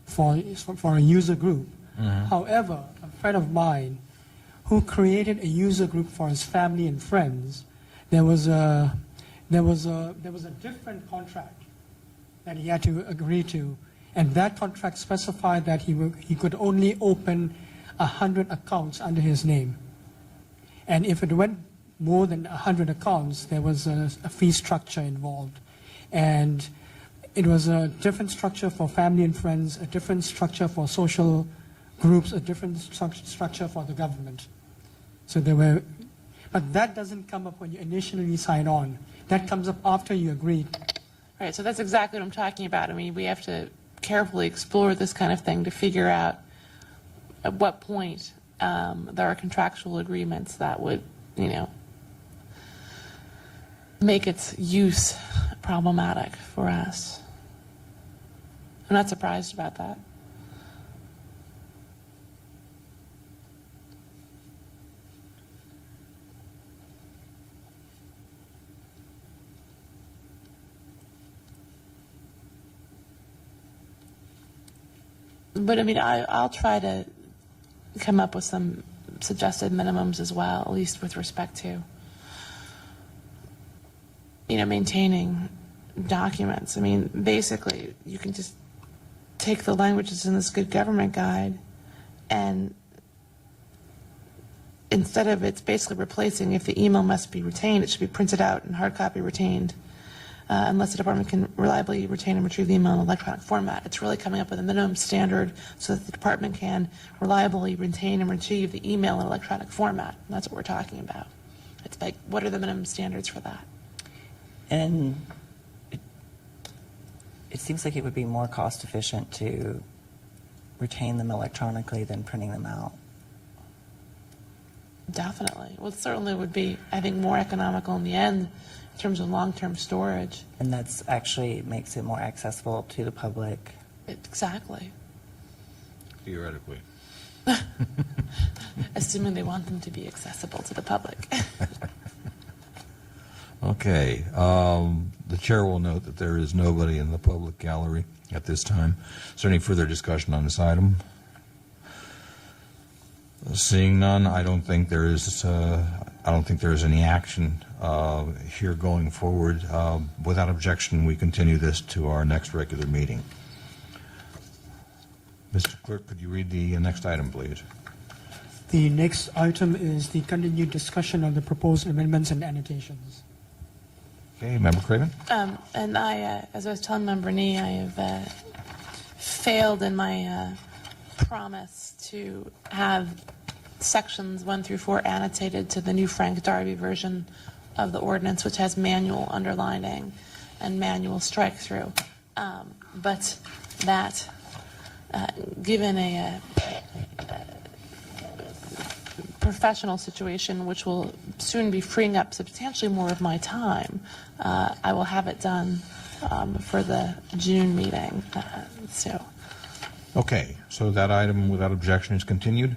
for a user group. Mm-hmm. However, a friend of mine who created a user group for his family and friends, there was a different contract that he had to agree to, and that contract specified that he could only open 100 accounts under his name. And if it went more than 100 accounts, there was a fee structure involved. And it was a different structure for family and friends, a different structure for social groups, a different structure for the government. So there were, but that doesn't come up when you initially sign on. That comes up after you agree. Right, so that's exactly what I'm talking about. I mean, we have to carefully explore this kind of thing to figure out at what point there are contractual agreements that would, make its use problematic for us. I'm not surprised about that. But I mean, I'll try to come up with some suggested minimums as well, at least with respect to, maintaining documents. I mean, basically, you can just take the language that's in this good government guide, and instead of it's basically replacing if the email must be retained, it should be printed out and hard copy retained. Unless the department can reliably retain and retrieve the email in electronic format. It's really coming up with a minimum standard so that the department can reliably retain and retrieve the email in electronic format. And that's what we're talking about. It's like, what are the minimum standards for that? And it seems like it would be more cost efficient to retain them electronically than printing them out. Definitely. Well, it certainly would be, I think, more economical in the end in terms of long-term storage. And that's actually makes it more accessible to the public. Exactly. Theoretically. Assuming they want them to be accessible to the public. Okay. The chair will note that there is nobody in the public gallery at this time. Is there any further discussion on this item? Seeing none, I don't think there is any action here going forward. Without objection, we continue this to our next regular meeting. Mr. Clerk, could you read the next item, please? The next item is the continued discussion of the proposed amendments and annotations. Okay, Member Craven? And I, as I was telling Member Nee, I have failed in my promise to have sections 1 through 4 annotated to the new Frank Darby version of the ordinance, which has manual underlining and manual strike through. But that, given a professional situation, which will soon be freeing up substantially more of my time, I will have it done for the June meeting. Okay, so that item without objection is continued.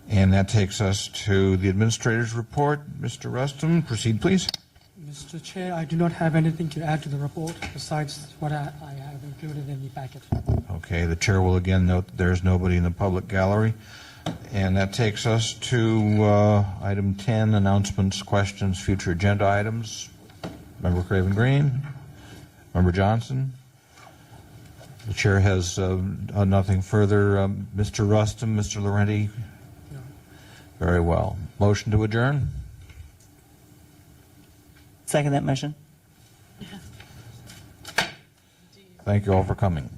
And that takes us to the administrator's report. Mr. Rustum, proceed, please. Mr. Chair, I do not have anything to add to the report besides what I have included in the packet. Okay, the chair will again note that there's nobody in the public gallery. And that takes us to item 10, announcements, questions, future agenda items. Member Craven Green, Member Johnson. The chair has nothing further. Mr. Rustum, Mr. Laurenti. Very well. Motion to adjourn? Second that motion. Thank you all for coming.